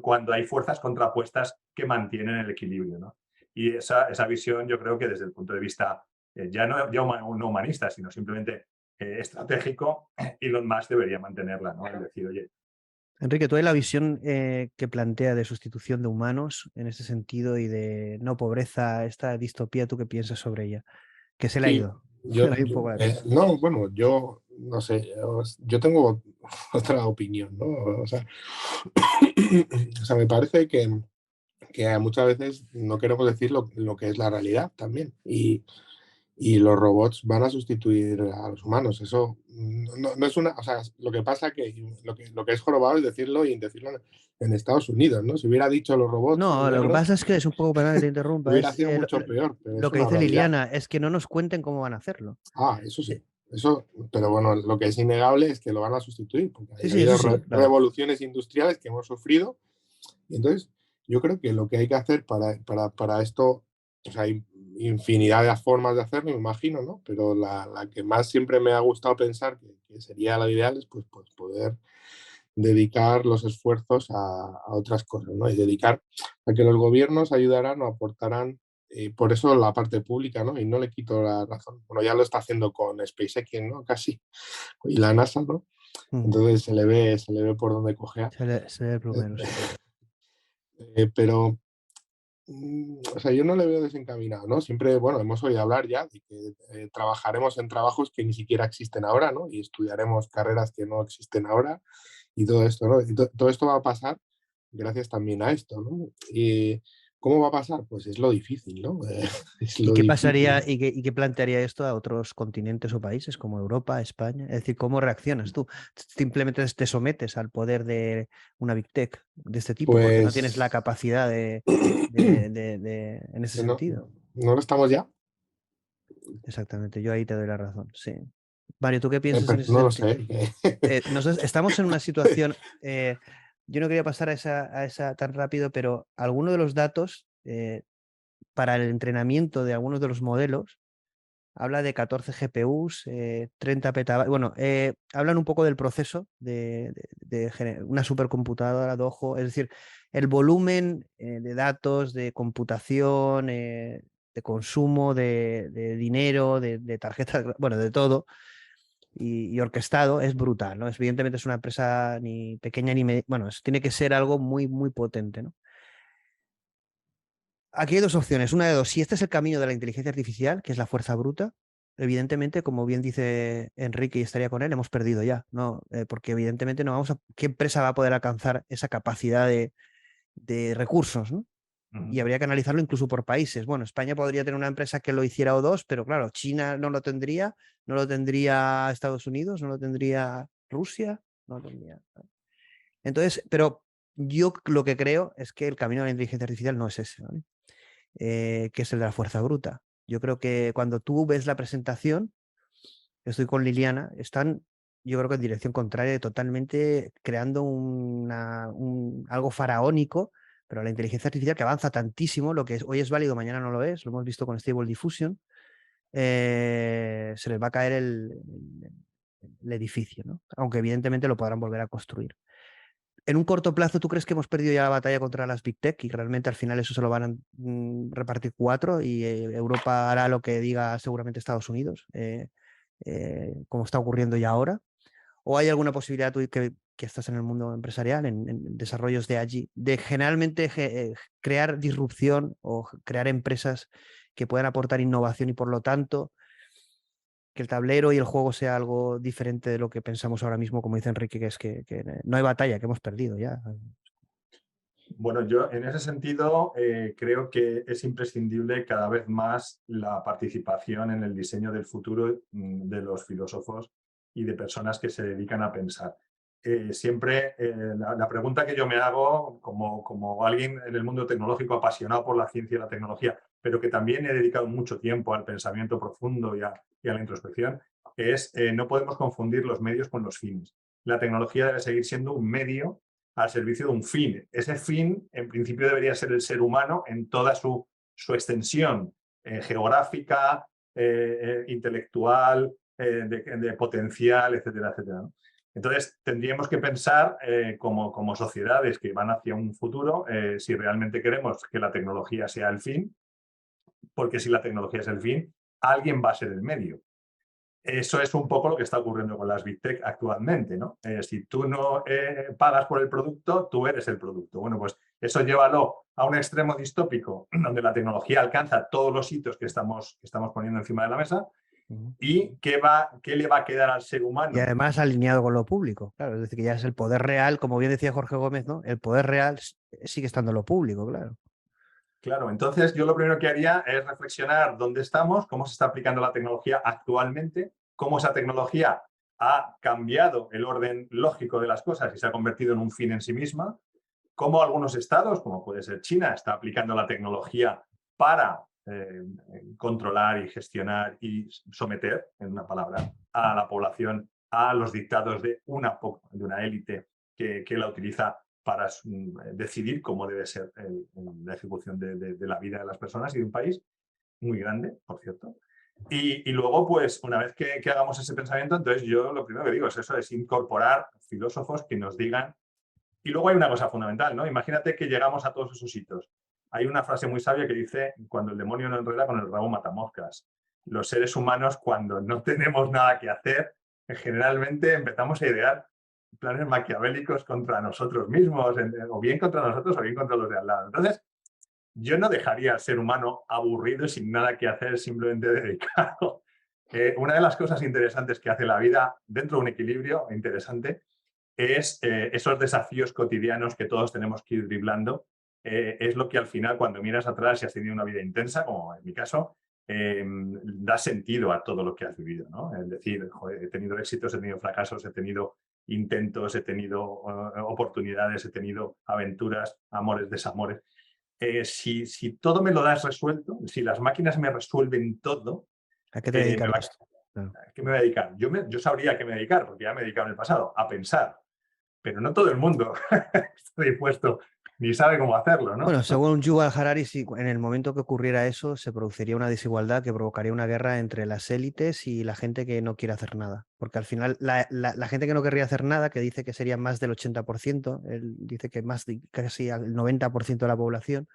cuando hay fuerzas contrapuestas que mantienen el equilibrio, ¿no? Y esa visión yo creo que desde el punto de vista ya no humanista, sino simplemente estratégico, Elon Musk debería mantenerla, ¿no? Es decir, oye, Enrique, tú hay la visión que plantea de sustitución de humanos en ese sentido y de no pobreza, esta distopía, ¿tú qué piensas sobre ella? Que se le ha Sí, ido. Se le ha ido un poco la pinza. no, bueno, yo no sé, yo tengo otra opinión, ¿no? O sea, o sea, me parece que muchas veces no queremos decir lo que es la realidad también. Y los robots van a sustituir a los humanos. Eso no es una. O sea, lo que pasa que lo que es jorobado es decirlo y decirlo en Estados Unidos, ¿no? Si hubiera dicho los robots son No, lo que negros, pasa es que es un poco, perdón que te interrumpa, hubiera es sido mucho peor, pero lo es que una dice realidad. Liliana, es que no nos cuenten cómo van a hacerlo. Ah, eso sí. Eso, pero bueno, lo que es innegable es que lo van a sustituir, porque Sí, ha sí, eso habido sí, claro. revoluciones industriales que hemos sufrido. Y entonces, yo creo que lo que hay que hacer para esto, o sea, hay infinidad de formas de hacerlo, me imagino, ¿no? Pero la que más siempre me ha gustado pensar que sería la ideal es pues poder dedicar los esfuerzos a otras cosas, ¿no? Y dedicar a que los gobiernos ayudaran o aportaran, por eso la parte pública, ¿no? Y no le quito la razón. Bueno, ya lo está haciendo con SpaceX, ¿no? Casi. Y la NASA, ¿no? Entonces se le ve por dónde cojea. Se ve el plumero, sí. Pero o sea, yo no le veo desencaminado, ¿no? Siempre, bueno, hemos oído hablar ya de que trabajaremos en trabajos que ni siquiera existen ahora, ¿no? Y estudiaremos carreras que no existen ahora y todo esto, ¿no? Y todo esto va a pasar gracias también a esto, ¿no? ¿Cómo va a pasar? Pues es lo difícil, ¿no? Es ¿Y lo qué difícil. pasaría y qué plantearía esto a otros continentes o países como Europa, España? Es decir, ¿cómo reaccionas tú? ¿Simplemente te sometes al poder de una Big Tech de este tipo porque no tienes la Pues capacidad en ese no, sentido? no lo estamos ya. Exactamente, yo ahí te doy la razón, sí. Mario, ¿tú qué piensas en Pero ese no lo sentido? sé. Nosotros estamos en una situación, yo no quería pasar a esa tan rápido, pero algunos de los datos para el entrenamiento de algunos de los modelos habla de 14 GPUs, 30 petabytes. Bueno, hablan un poco del proceso de una supercomputadora de ojo, es decir, el volumen de datos, de computación, de consumo, de dinero, de tarjetas, bueno, de todo. Y orquestado es brutal, ¿no? Evidentemente es una empresa ni pequeña ni bueno, tiene que ser algo muy, muy potente, ¿no? Aquí hay dos opciones, una de dos. Si este es el camino de la inteligencia artificial, que es la fuerza bruta, evidentemente, como bien dice Enrique y estaría con él, hemos perdido ya, ¿no? Porque evidentemente no vamos a... ¿Qué empresa va a poder alcanzar esa capacidad de recursos, ¿no? Y habría que analizarlo incluso por países. Bueno, España podría tener una empresa que lo hiciera o dos, pero claro, China no lo tendría Estados Unidos, no lo tendría Rusia, no lo tendría. Entonces, pero yo lo que creo es que el camino de la inteligencia artificial no es ese, ¿vale? Que es el de la fuerza bruta. Yo creo que cuando tú ves la presentación, estoy con Liliana, están, yo creo que en dirección contraria, totalmente creando algo faraónico, pero la inteligencia artificial que avanza tantísimo, lo que hoy es válido, mañana no lo es, lo hemos visto con Stable Diffusion, se les va a caer el edificio, ¿no? Aunque evidentemente lo podrán volver a construir. En un corto plazo, ¿tú crees que hemos perdido ya la batalla contra las Big Tech y realmente al final eso se lo van a repartir cuatro y Europa hará lo que diga seguramente Estados Unidos, como está ocurriendo ya ahora? ¿O hay alguna posibilidad tú que estás en el mundo empresarial, en desarrollos de allí, de generalmente crear disrupción o crear empresas que puedan aportar innovación y por lo tanto que el tablero y el juego sea algo diferente de lo que pensamos ahora mismo, como dice Enrique, que es que no hay batalla, que hemos perdido ya? Bueno, yo en ese sentido creo que es imprescindible cada vez más la participación en el diseño del futuro de los filósofos y de personas que se dedican a pensar. Siempre la pregunta que yo me hago como alguien en el mundo tecnológico apasionado por la ciencia y la tecnología, pero que también he dedicado mucho tiempo al pensamiento profundo y a la introspección, es no podemos confundir los medios con los fines. La tecnología debe seguir siendo un medio al servicio de un fin. Ese fin, en principio, debería ser el ser humano en toda su extensión geográfica, intelectual, de potencial, etcétera, etcétera, ¿no? Entonces, tendríamos que pensar como sociedades que van hacia un futuro, si realmente queremos que la tecnología sea el fin, porque si la tecnología es el fin, alguien va a ser el medio. Eso es un poco lo que está ocurriendo con las Big Tech actualmente, ¿no? Si tú no pagas por el producto, tú eres el producto. Bueno, pues eso llévalo a un extremo distópico, donde la tecnología alcanza todos los hitos que estamos poniendo encima de la mesa. ¿Y qué le va a quedar al ser humano? Y además alineado con lo público, claro, es decir, que ya es el poder real, como bien decía Jorge Gómez, ¿no? El poder real sigue estando en lo público, claro. Claro, entonces yo lo primero que haría es reflexionar dónde estamos, cómo se está aplicando la tecnología actualmente, cómo esa tecnología ha cambiado el orden lógico de las cosas y se ha convertido en un fin en sí misma, cómo algunos estados, como puede ser China, está aplicando la tecnología para controlar y gestionar y someter, en una palabra, a la población a los dictados de una élite que la utiliza para decidir cómo debe ser la ejecución de la vida de las personas y de un país muy grande, por cierto. Y luego, pues, una vez que hagamos ese pensamiento, entonces yo lo primero que digo es eso, es incorporar filósofos que nos digan. Y luego hay una cosa fundamental, ¿no? Imagínate que llegamos a todos esos hitos. Hay una frase muy sabia que dice, cuando el demonio no enreda, con el rabo mata moscas. Los seres humanos, cuando no tenemos nada que hacer, generalmente empezamos a idear planes maquiavélicos contra nosotros mismos, o bien contra nosotros o bien contra los de al lado. Entonces, yo no dejaría al ser humano aburrido y sin nada que hacer, simplemente dedicado. Una de las cosas interesantes que hace la vida, dentro de un equilibrio interesante, es esos desafíos cotidianos que todos tenemos que ir driblando es lo que al final, cuando miras atrás y has tenido una vida intensa, como en mi caso, da sentido a todo lo que has vivido, ¿no? Es decir, joder, he tenido éxitos, he tenido fracasos, he tenido intentos, he tenido oportunidades, he tenido aventuras, amores, desamores. Si todo me lo das resuelto, si las máquinas me resuelven todo, ¿A qué te dedicas me a esto? Claro. ¿a qué me voy a dedicar? Yo sabría a qué me dedicar, porque ya me he dedicado en el pasado, a pensar. Pero no todo el mundo está dispuesto ni sabe cómo hacerlo, ¿no? Bueno, según Yuval Harari, si en el momento que ocurriera eso, se produciría una desigualdad que provocaría una guerra entre las élites y la gente que no quiere hacer nada. Porque al final, la gente que no querría hacer nada, que dice que sería más del 80%, él dice que más de casi al 90% de la población,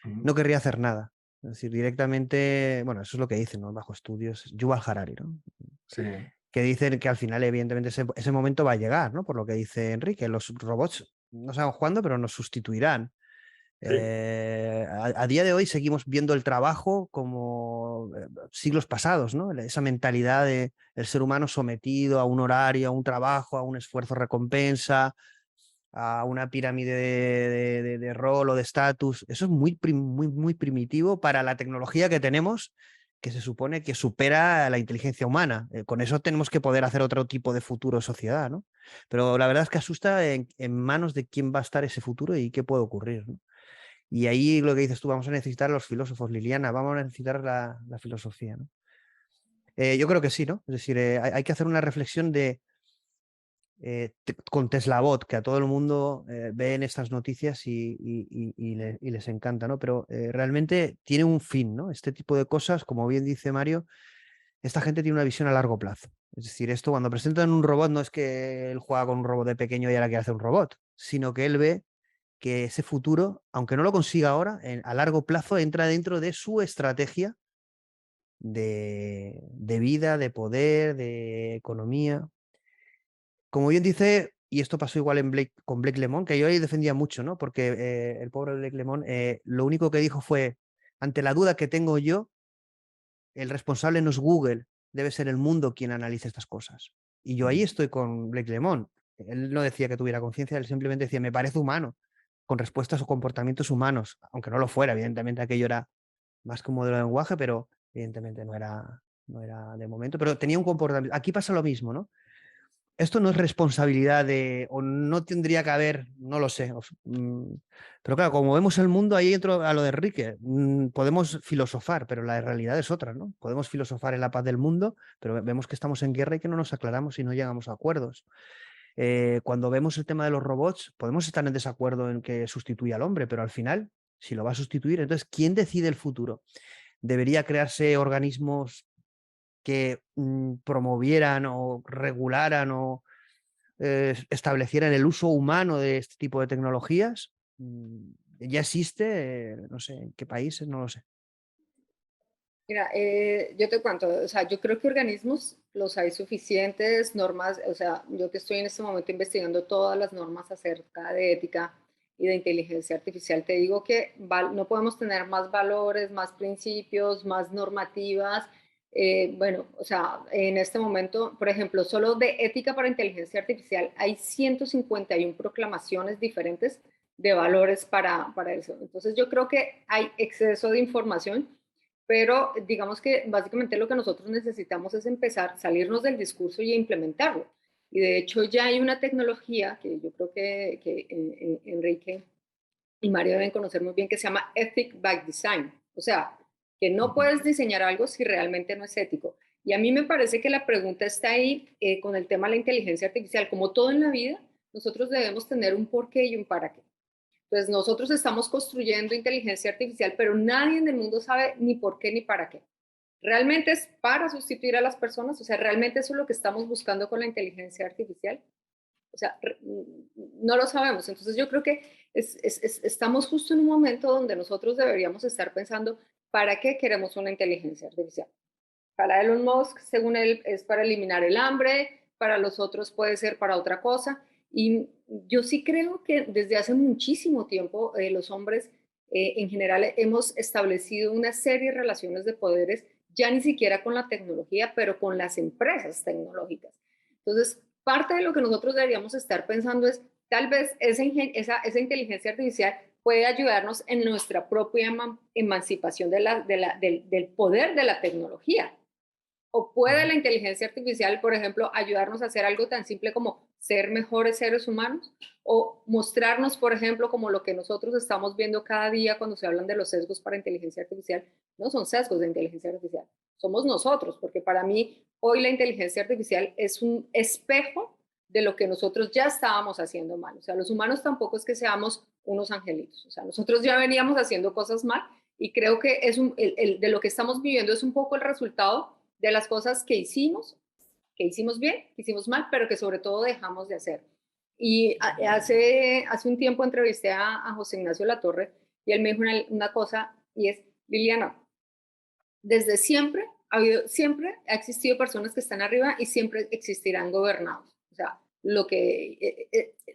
no querría hacer nada. Es decir, directamente, bueno, eso es lo que dicen, ¿no? Bajo estudios, Yuval Harari, ¿no? Sí. Que dicen que al final, evidentemente, ese momento va a llegar, ¿no? Por lo que dice Enrique, los robots no sabemos cuándo, pero nos sustituirán. Sí. A día de hoy seguimos viendo el trabajo como siglos pasados, ¿no? Esa mentalidad de el ser humano sometido a un horario, a un trabajo, a un esfuerzo recompensa, a una pirámide de rol o de estatus. Eso es muy primitivo para la tecnología que tenemos, que se supone que supera a la inteligencia humana. Con eso tenemos que poder hacer otro tipo de futuro sociedad, ¿no? Pero la verdad es que asusta en manos de quién va a estar ese futuro y qué puede ocurrir, ¿no? Y ahí lo que dices tú, vamos a necesitar a los filósofos, Liliana, vamos a necesitar la filosofía, ¿no? Yo creo que sí, ¿no? Es decir, hay que hacer una reflexión de con TeslaBot, que a todo el mundo ve en estas noticias y les encanta, ¿no? Pero realmente tiene un fin, ¿no? Este tipo de cosas, como bien dice Mario, esta gente tiene una visión a largo plazo. Es decir, esto cuando presentan un robot no es que él juega con un robot de pequeño y ahora quiere hacer un robot, sino que él ve que ese futuro, aunque no lo consiga ahora, a largo plazo entra dentro de su estrategia de vida, de poder, de economía. Como bien dice, y esto pasó igual con Blake Lemon, que yo ahí defendía mucho, ¿no? Porque el pobre Blake Lemon lo único que dijo fue, ante la duda que tengo yo, el responsable no es Google, debe ser el mundo quien analice estas cosas. Y yo ahí estoy con Blake Lemon. Él no decía que tuviera conciencia, él simplemente decía, me parece humano, con respuestas o comportamientos humanos, aunque no lo fuera, evidentemente aquello era más que un modelo de lenguaje, pero evidentemente no era de momento, pero tenía un comportamiento. Aquí pasa lo mismo, ¿no? Esto no es responsabilidad de, o no tendría que haber, no lo sé. Pero claro, como vemos el mundo, ahí entro a lo de Enrique, podemos filosofar, pero la realidad es otra, ¿no? Podemos filosofar en la paz del mundo, pero vemos que estamos en guerra y que no nos aclaramos y no llegamos a acuerdos. Cuando vemos el tema de los robots, podemos estar en desacuerdo en que sustituya al hombre, pero al final, si lo va a sustituir, entonces, ¿quién decide el futuro? ¿Debería crearse organismos que promovieran o regularan o establecieran el uso humano de este tipo de tecnologías? Ya existe, no sé en qué países, no lo sé. Mira, yo te cuento, o sea, yo creo que organismos los hay suficientes, normas, o sea, yo que estoy en este momento investigando todas las normas acerca de ética y de inteligencia artificial, te digo que no podemos tener más valores, más principios, más normativas. Bueno, o sea, en este momento, por ejemplo, solo de ética para inteligencia artificial hay 151 proclamaciones diferentes de valores para eso. Entonces, yo creo que hay exceso de información, pero digamos que básicamente lo que nosotros necesitamos es empezar, salirnos del discurso y implementarlo. Y de hecho ya hay una tecnología que yo creo que Enrique y Mario deben conocer muy bien, que se llama Ethic by Design. O sea, que no puedes diseñar algo si realmente no es ético. Y a mí me parece que la pregunta está ahí con el tema de la inteligencia artificial. Como todo en la vida, nosotros debemos tener un porqué y un para qué. Pues nosotros estamos construyendo inteligencia artificial, pero nadie en el mundo sabe ni por qué ni para qué. ¿Realmente es para sustituir a las personas? O sea, ¿realmente eso es lo que estamos buscando con la inteligencia artificial? O sea, no lo sabemos. Entonces yo creo que estamos justo en un momento donde nosotros deberíamos estar pensando, ¿para qué queremos una inteligencia artificial? Para Elon Musk, según él, es para eliminar el hambre, para los otros puede ser para otra cosa. Y yo sí creo que desde hace muchísimo tiempo los hombres en general hemos establecido una serie de relaciones de poderes, ya ni siquiera con la tecnología, pero con las empresas tecnológicas. Entonces, parte de lo que nosotros deberíamos estar pensando es, tal vez esa inteligencia artificial puede ayudarnos en nuestra propia emancipación del poder de la tecnología. O puede la inteligencia artificial, por ejemplo, ayudarnos a hacer algo tan simple como ser mejores seres humanos, o mostrarnos, por ejemplo, como lo que nosotros estamos viendo cada día cuando se hablan de los sesgos para inteligencia artificial. No son sesgos de inteligencia artificial, somos nosotros, porque para mí hoy la inteligencia artificial es un espejo de lo que nosotros ya estábamos haciendo mal. O sea, los humanos tampoco es que seamos unos angelitos. O sea, nosotros ya veníamos haciendo cosas mal, y creo que de lo que estamos viviendo es un poco el resultado de las cosas que hicimos bien, que hicimos mal, pero que sobre todo dejamos de hacer. Y hace un tiempo entrevisté a José Ignacio Latorre, y él me dijo una cosa, y es: Liliana, desde siempre siempre ha existido personas que están arriba y siempre existirán gobernados. O sea,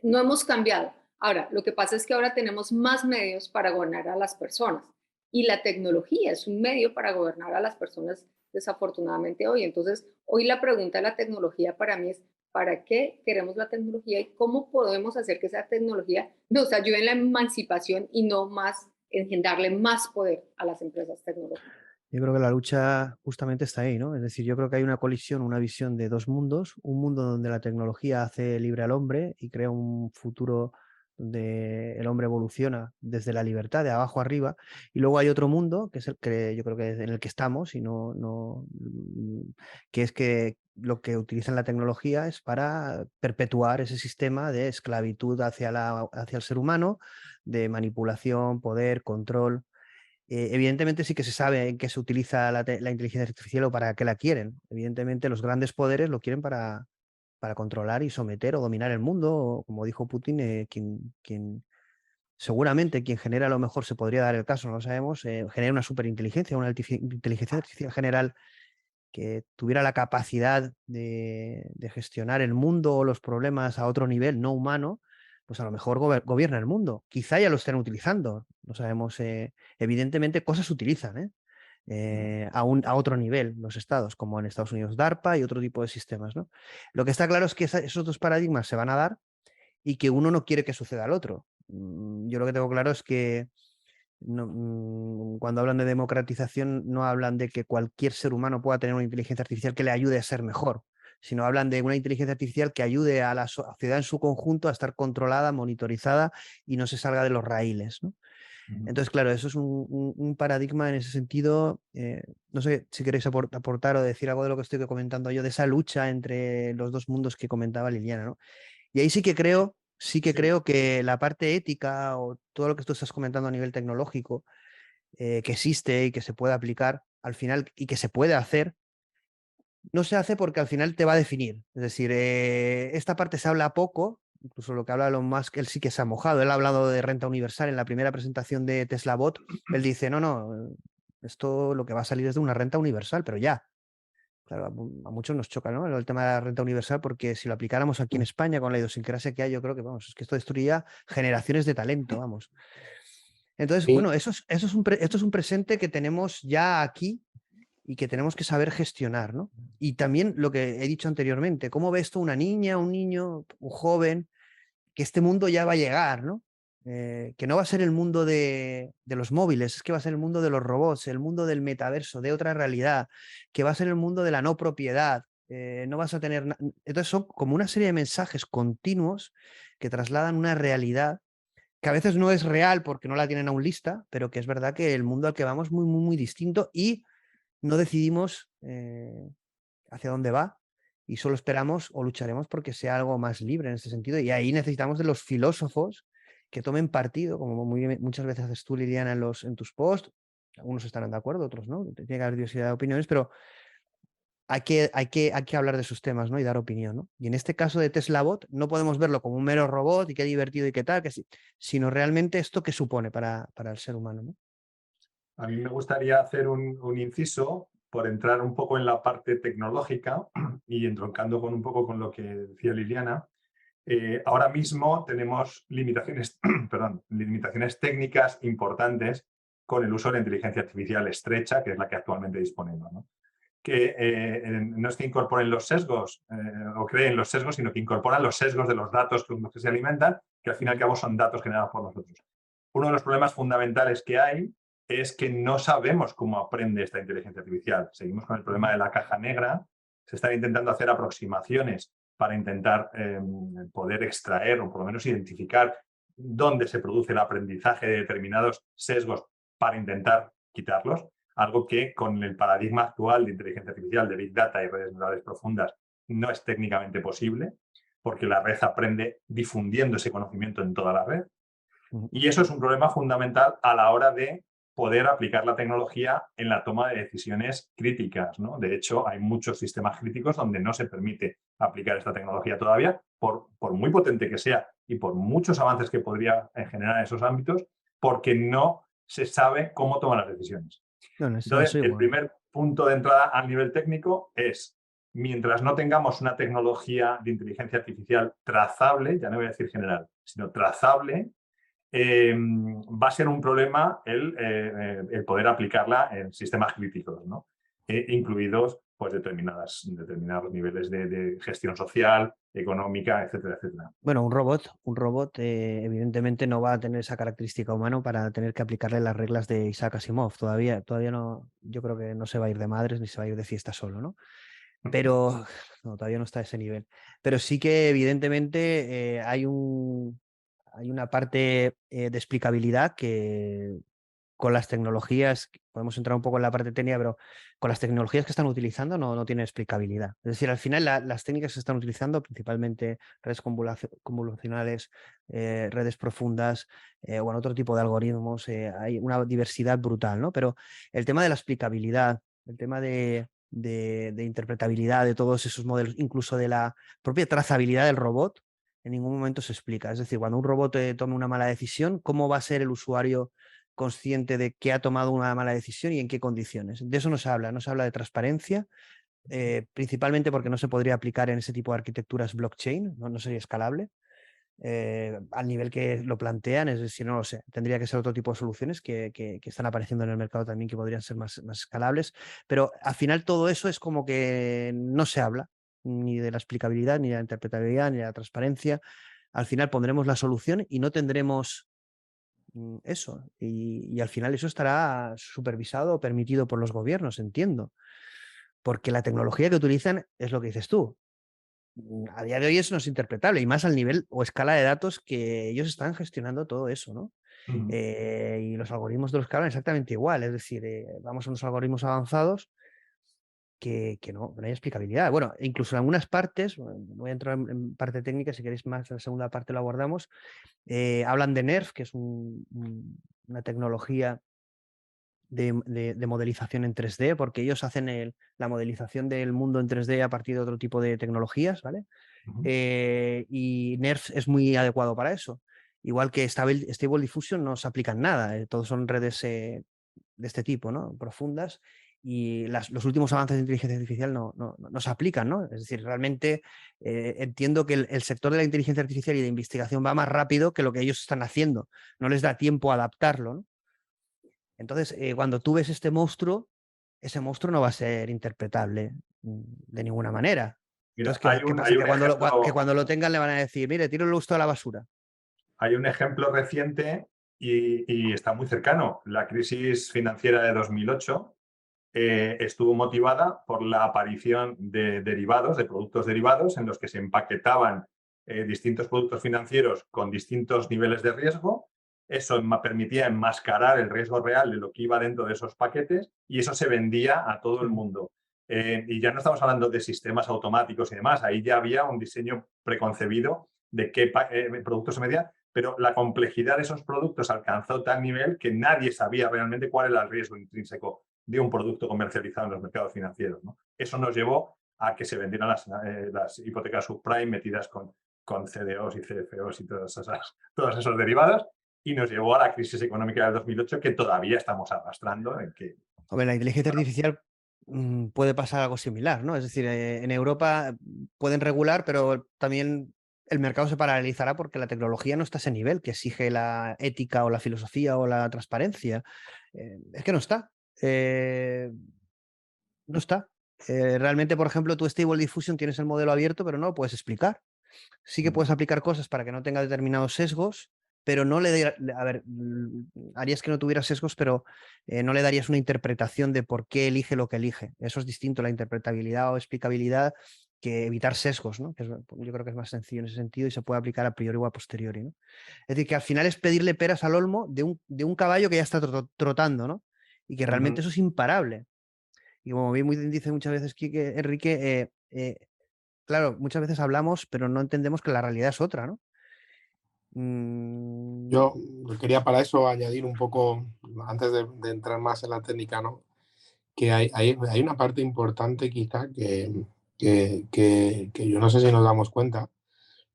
no hemos cambiado. Ahora, lo que pasa es que ahora tenemos más medios para gobernar a las personas, y la tecnología es un medio para gobernar a las personas, desafortunadamente hoy. Entonces, hoy la pregunta de la tecnología para mí es: ¿para qué queremos la tecnología y cómo podemos hacer que esa tecnología nos ayude en la emancipación y no más en darle más poder a las empresas tecnológicas? Yo creo que la lucha justamente está ahí, ¿no? Es decir, yo creo que hay una colisión, una visión de dos mundos: un mundo donde la tecnología hace libre al hombre y crea un futuro donde el hombre evoluciona desde la libertad, de abajo arriba, y luego hay otro mundo, que es el que yo creo que es en el que estamos, y que es que lo que utilizan la tecnología es para perpetuar ese sistema de esclavitud hacia el ser humano, de manipulación, poder, control. Evidentemente sí que se sabe en qué se utiliza la inteligencia artificial o para qué la quieren. Evidentemente los grandes poderes lo quieren para controlar y someter o dominar el mundo, o, como dijo Putin, seguramente quien genera, a lo mejor se podría dar el caso, no lo sabemos, genera una superinteligencia, una inteligencia artificial general que tuviera la capacidad de gestionar el mundo o los problemas a otro nivel no humano, pues a lo mejor gobierna el mundo. Quizá ya lo estén utilizando, no sabemos. Evidentemente cosas se utilizan a otro nivel los estados, como en Estados Unidos DARPA y otro tipo de sistemas, ¿no? Lo que está claro es que esos dos paradigmas se van a dar y que uno no quiere que suceda al otro. Yo lo que tengo claro es que cuando hablan de democratización no hablan de que cualquier ser humano pueda tener una inteligencia artificial que le ayude a ser mejor, sino hablan de una inteligencia artificial que ayude a la sociedad en su conjunto a estar controlada, monitorizada y no se salga de los raíles, ¿no? Entonces, claro, eso es un paradigma en ese sentido. No sé si queréis aportar o decir algo de lo que estoy comentando yo, de esa lucha entre los dos mundos que comentaba Liliana, ¿no? Y ahí sí que creo que la parte ética o todo lo que tú estás comentando a nivel tecnológico, que existe y que se puede aplicar al final y que se puede hacer, no se hace porque al final te va a definir. Es decir, esta parte se habla poco, incluso lo que habla Elon Musk, él sí que se ha mojado. Él ha hablado de renta universal en la primera presentación de Tesla Bot. Él dice, no, esto lo que va a salir es de una renta universal, pero ya. Claro, a muchos nos choca, ¿no?, el tema de la renta universal, porque si lo aplicáramos aquí en España con la idiosincrasia que hay, yo creo que, vamos, es que esto destruiría generaciones de talento, vamos. Entonces, Sí. bueno, esto es un presente que tenemos ya aquí y que tenemos que saber gestionar, ¿no? Y también lo que he dicho anteriormente: ¿cómo ve esto una niña, un niño, un joven? Que este mundo ya va a llegar, ¿no? Que no va a ser el mundo de los móviles, es que va a ser el mundo de los robots, el mundo del metaverso, de otra realidad, que va a ser el mundo de la no propiedad. No vas a tener... Entonces son como una serie de mensajes continuos que trasladan una realidad que a veces no es real porque no la tienen aún lista, pero que es verdad que el mundo al que vamos es muy, muy, muy distinto, y no decidimos hacia dónde va, y solo esperamos o lucharemos porque sea algo más libre en ese sentido. Y ahí necesitamos de los filósofos que tomen partido, como muchas veces haces tú, Liliana, en tus posts. Algunos estarán de acuerdo, otros no. Tiene que haber diversidad de opiniones, pero hay que hablar de esos temas, ¿no?, y dar opinión, ¿no? Y en este caso de Tesla Bot no podemos verlo como un mero robot y qué divertido y qué tal, sino realmente esto que supone para el ser humano, ¿no? A mí me gustaría hacer un inciso por entrar un poco en la parte tecnológica y entroncando un poco con lo que decía Liliana. Ahora mismo tenemos limitaciones, limitaciones técnicas importantes con el uso de la inteligencia artificial estrecha, que es la que actualmente disponemos, ¿no? Que no es que incorporen los sesgos o creen los sesgos, sino que incorporan los sesgos de los datos con los que se alimentan, que al fin y al cabo son datos generados por nosotros. uno de los problemas fundamentales que hay es que no sabemos cómo aprende esta inteligencia artificial. Seguimos con el problema de la caja negra. Se están intentando hacer aproximaciones para intentar poder extraer o por lo menos identificar dónde se produce el aprendizaje de determinados sesgos para intentar quitarlos. Algo que con el paradigma actual de inteligencia artificial, de Big Data y redes neurales profundas no es técnicamente posible, porque la red aprende difundiendo ese conocimiento en toda la red. Y eso es un problema fundamental a la hora de poder aplicar la tecnología en la toma de decisiones críticas, ¿no? De hecho, hay muchos sistemas críticos donde no se permite aplicar esta tecnología todavía, por muy potente que sea y por muchos avances que podría generar en esos ámbitos, porque no se sabe cómo tomar las decisiones. Entonces, el primer punto de entrada a nivel técnico es, mientras no tengamos una tecnología de inteligencia artificial trazable, ya no voy a decir general, sino trazable, va a ser un problema el poder aplicarla en sistemas críticos, ¿no? Incluidos pues, determinados niveles de gestión social, económica, etcétera, etcétera. Bueno, un robot evidentemente no va a tener esa característica humana para tener que aplicarle las reglas de Isaac Asimov. Todavía no, yo creo que no se va a ir de madres ni se va a ir de fiesta solo, ¿no? Pero no, todavía no está a ese nivel. Pero sí que evidentemente hay una parte de explicabilidad que con las tecnologías, podemos entrar un poco en la parte técnica, pero con las tecnologías que están utilizando no tiene explicabilidad. Es decir, al final las técnicas que se están utilizando, principalmente redes convolucionales, redes profundas, bueno, otro tipo de algoritmos, hay una diversidad brutal, ¿no? Pero el tema de la explicabilidad, el tema de interpretabilidad de todos esos modelos, incluso de la propia trazabilidad del robot, en ningún momento se explica. Es decir, cuando un robot tome una mala decisión, ¿cómo va a ser el usuario consciente de que ha tomado una mala decisión y en qué condiciones? De eso no se habla de transparencia, principalmente porque no se podría aplicar en ese tipo de arquitecturas blockchain, no sería escalable. Al nivel que lo plantean, es decir, no lo sé, tendría que ser otro tipo de soluciones que están apareciendo en el mercado también que podrían ser más escalables, pero al final todo eso es como que no se habla ni de la explicabilidad, ni de la interpretabilidad, ni de la transparencia. Al final pondremos la solución y no tendremos eso, y al final eso estará supervisado o permitido por los gobiernos, entiendo, porque la tecnología que utilizan es lo que dices tú. A día de hoy eso no es interpretable y más al nivel o escala de datos que ellos están gestionando todo eso, ¿no? Y los algoritmos de los que hablan exactamente igual, es decir, vamos a unos algoritmos avanzados que no hay explicabilidad. Bueno, incluso en algunas partes, bueno, no voy a entrar en parte técnica, si queréis más en la segunda parte lo abordamos, hablan de NERF, que es una tecnología de modelización en 3D, porque ellos hacen la modelización del mundo en 3D a partir de otro tipo de tecnologías, ¿vale? Y NERF es muy adecuado para eso. Igual que Stable Diffusion no se aplican nada, todos son redes de este tipo, ¿no? Profundas, y los últimos avances de inteligencia artificial no se aplican, ¿no? Es decir, realmente entiendo que el sector de la inteligencia artificial y de investigación va más rápido que lo que ellos están haciendo, no les da tiempo a adaptarlo, ¿no? Entonces, cuando tú ves ese monstruo no va a ser interpretable de ninguna manera. Mira, Entonces, ¿qué pasa? Que cuando lo tengan le van a decir, mire, tíralo usted a la basura. Hay un ejemplo reciente y está muy cercano. La crisis financiera de 2008 estuvo motivada por la aparición de derivados, de productos derivados, en los que se empaquetaban distintos productos financieros con distintos niveles de riesgo. Eso permitía enmascarar el riesgo real de lo que iba dentro de esos paquetes y eso se vendía a todo el mundo. Y ya no estamos hablando de sistemas automáticos y demás, ahí ya había un diseño preconcebido de qué productos se medían, pero la complejidad de esos productos alcanzó tal nivel que nadie sabía realmente cuál era el riesgo intrínseco de un producto comercializado en los mercados financieros, ¿no? Eso nos llevó a que se vendieran las hipotecas subprime metidas con CDOs y CFOs y todos esos derivados, y nos llevó a la crisis económica del 2008 que todavía estamos arrastrando. Hombre, la inteligencia artificial puede pasar algo similar, ¿no? Es decir, en Europa pueden regular, pero también el mercado se paralizará porque la tecnología no está a ese nivel que exige la ética o la filosofía o la transparencia. Es que no está. No está. Realmente, por ejemplo, tu Stable Diffusion tienes el modelo abierto, pero no lo puedes explicar. Sí que puedes aplicar cosas para que no tenga determinados sesgos, pero no a ver, harías que no tuviera sesgos, pero no le darías una interpretación de por qué elige lo que elige. Eso es distinto, la interpretabilidad o explicabilidad, que evitar sesgos, ¿no? Yo creo que es más sencillo en ese sentido y se puede aplicar a priori o a posteriori, ¿no? Es decir, que al final es pedirle peras al olmo de un caballo que ya está trotando, ¿no? Y que realmente eso es imparable. Y como bien dice muchas veces Enrique, claro, muchas veces hablamos, pero no entendemos que la realidad es otra, ¿no? Yo quería para eso añadir un poco, antes de entrar más en la técnica, ¿no? Que hay una parte importante quizá que yo no sé si nos damos cuenta,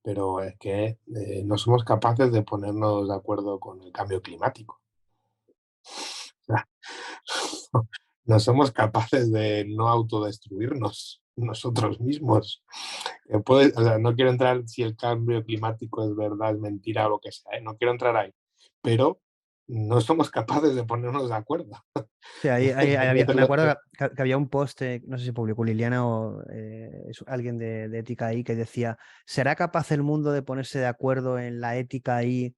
pero es que no somos capaces de ponernos de acuerdo con el cambio climático. O sea, no somos capaces de no autodestruirnos nosotros mismos. O sea, no quiero entrar si el cambio climático es verdad, es mentira o lo que sea, ¿eh? No quiero entrar ahí, pero no somos capaces de ponernos de acuerdo. Sí, me acuerdo que había un post, no sé si publicó Liliana o alguien de ética ahí, que decía, ¿será capaz el mundo de ponerse de acuerdo en la ética ahí?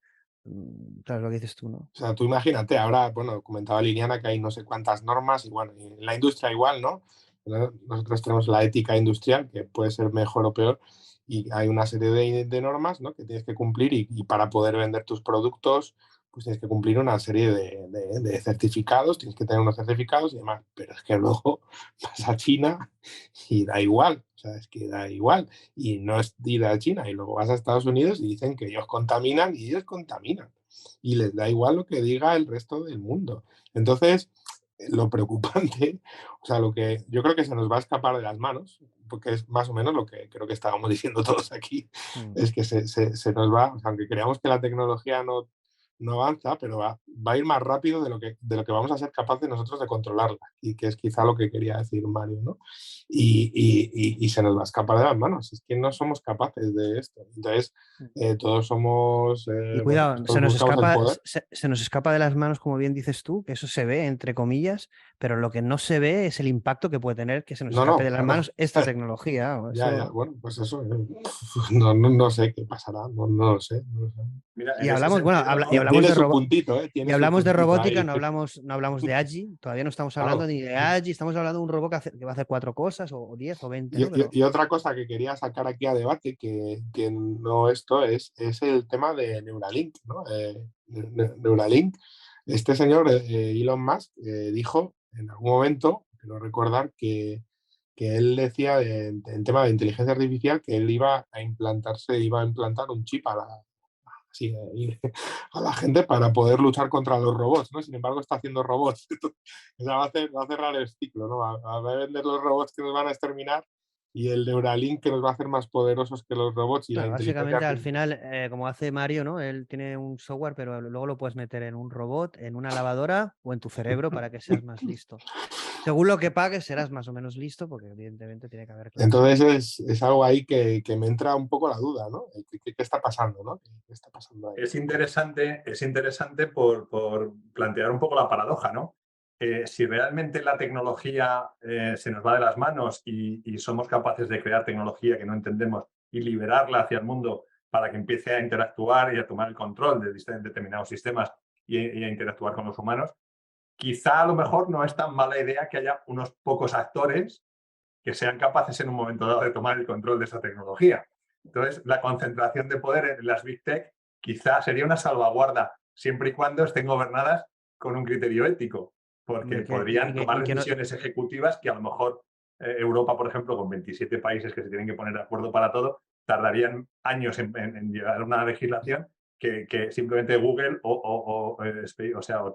Claro, lo que dices tú, ¿no? O sea, tú imagínate, ahora, bueno, comentaba Liliana que hay no sé cuántas normas, y bueno, en la industria igual, ¿no? Nosotros tenemos la ética industrial, que puede ser mejor o peor, y hay una serie de normas, ¿no? Que tienes que cumplir y para poder vender tus productos, pues tienes que cumplir una serie de certificados, tienes que tener unos certificados y demás. Pero es que luego vas a China y da igual, o sea, es que da igual. Y no es ir a China, y luego vas a Estados Unidos y dicen que ellos contaminan y ellos contaminan. Y les da igual lo que diga el resto del mundo. Entonces, lo preocupante, o sea, lo que yo creo que se nos va a escapar de las manos, porque es más o menos lo que creo que estábamos diciendo todos aquí, es que se nos va, o sea, aunque creamos que la tecnología no avanza, pero va a ir más rápido de lo que vamos a ser capaces nosotros de controlarla, y que es quizá lo que quería decir Mario, ¿no? Y se nos va a escapar de las manos, es que no somos capaces de esto. Entonces, todos somos... Y bueno, cuidado, pues todos buscamos el poder. se nos escapa de las manos, como bien dices tú, que eso se ve, entre comillas, pero lo que no se ve es el impacto que puede tener que se nos escape de las Claro. manos esta tecnología. Ya, bueno, pues eso. No sé qué pasará, no lo sé. Mira, Y en ese hablamos, sentido, y hablamos Tiene de su puntito, ¿eh? y Tiene su hablamos de puntito robótica, ahí. no hablamos de AGI, todavía no estamos hablando Claro. ni de AGI, estamos hablando de un robot que va a hacer 4 cosas, o 10 o 20, ¿no? Pero... Y otra cosa que quería sacar aquí a debate, que no esto, es el tema de Neuralink, ¿no? Neuralink. Este señor, Elon Musk, dijo en algún momento, quiero recordar, que él decía en tema de inteligencia artificial que él iba a implantar un chip sí, a la gente para poder luchar contra los robots, ¿no? Sin embargo, está haciendo robots. O sea, va a cerrar el ciclo, ¿no? Va a vender los robots que nos van a exterminar y el Neuralink que nos va a hacer más poderosos que los robots y la Claro, inteligencia básicamente al artificial. final, como hace Mario, ¿no? Él tiene un software, pero luego lo puedes meter en un robot, en una lavadora o en tu cerebro para que seas más listo. Según lo que pagues, serás más o menos listo, porque evidentemente tiene que haber clases. Entonces es algo ahí que me entra un poco la duda, ¿no? ¿Qué está pasando, ¿no? ¿Qué está pasando ahí? es interesante por plantear un poco la paradoja, ¿no? Si realmente la tecnología se nos va de las manos y somos capaces de crear tecnología que no entendemos y liberarla hacia el mundo para que empiece a interactuar y a tomar el control de determinados sistemas y a interactuar con los humanos, quizá a lo mejor no es tan mala idea que haya unos pocos actores que sean capaces en un momento dado de tomar el control de esa tecnología. Entonces, la concentración de poder en las Big Tech quizá sería una salvaguarda, siempre y cuando estén gobernadas con un criterio ético, porque podrían tomar decisiones ejecutivas que a lo mejor Europa, por ejemplo, con 27 países que se tienen que poner de acuerdo para todo, tardarían años en llegar a una legislación que simplemente Google o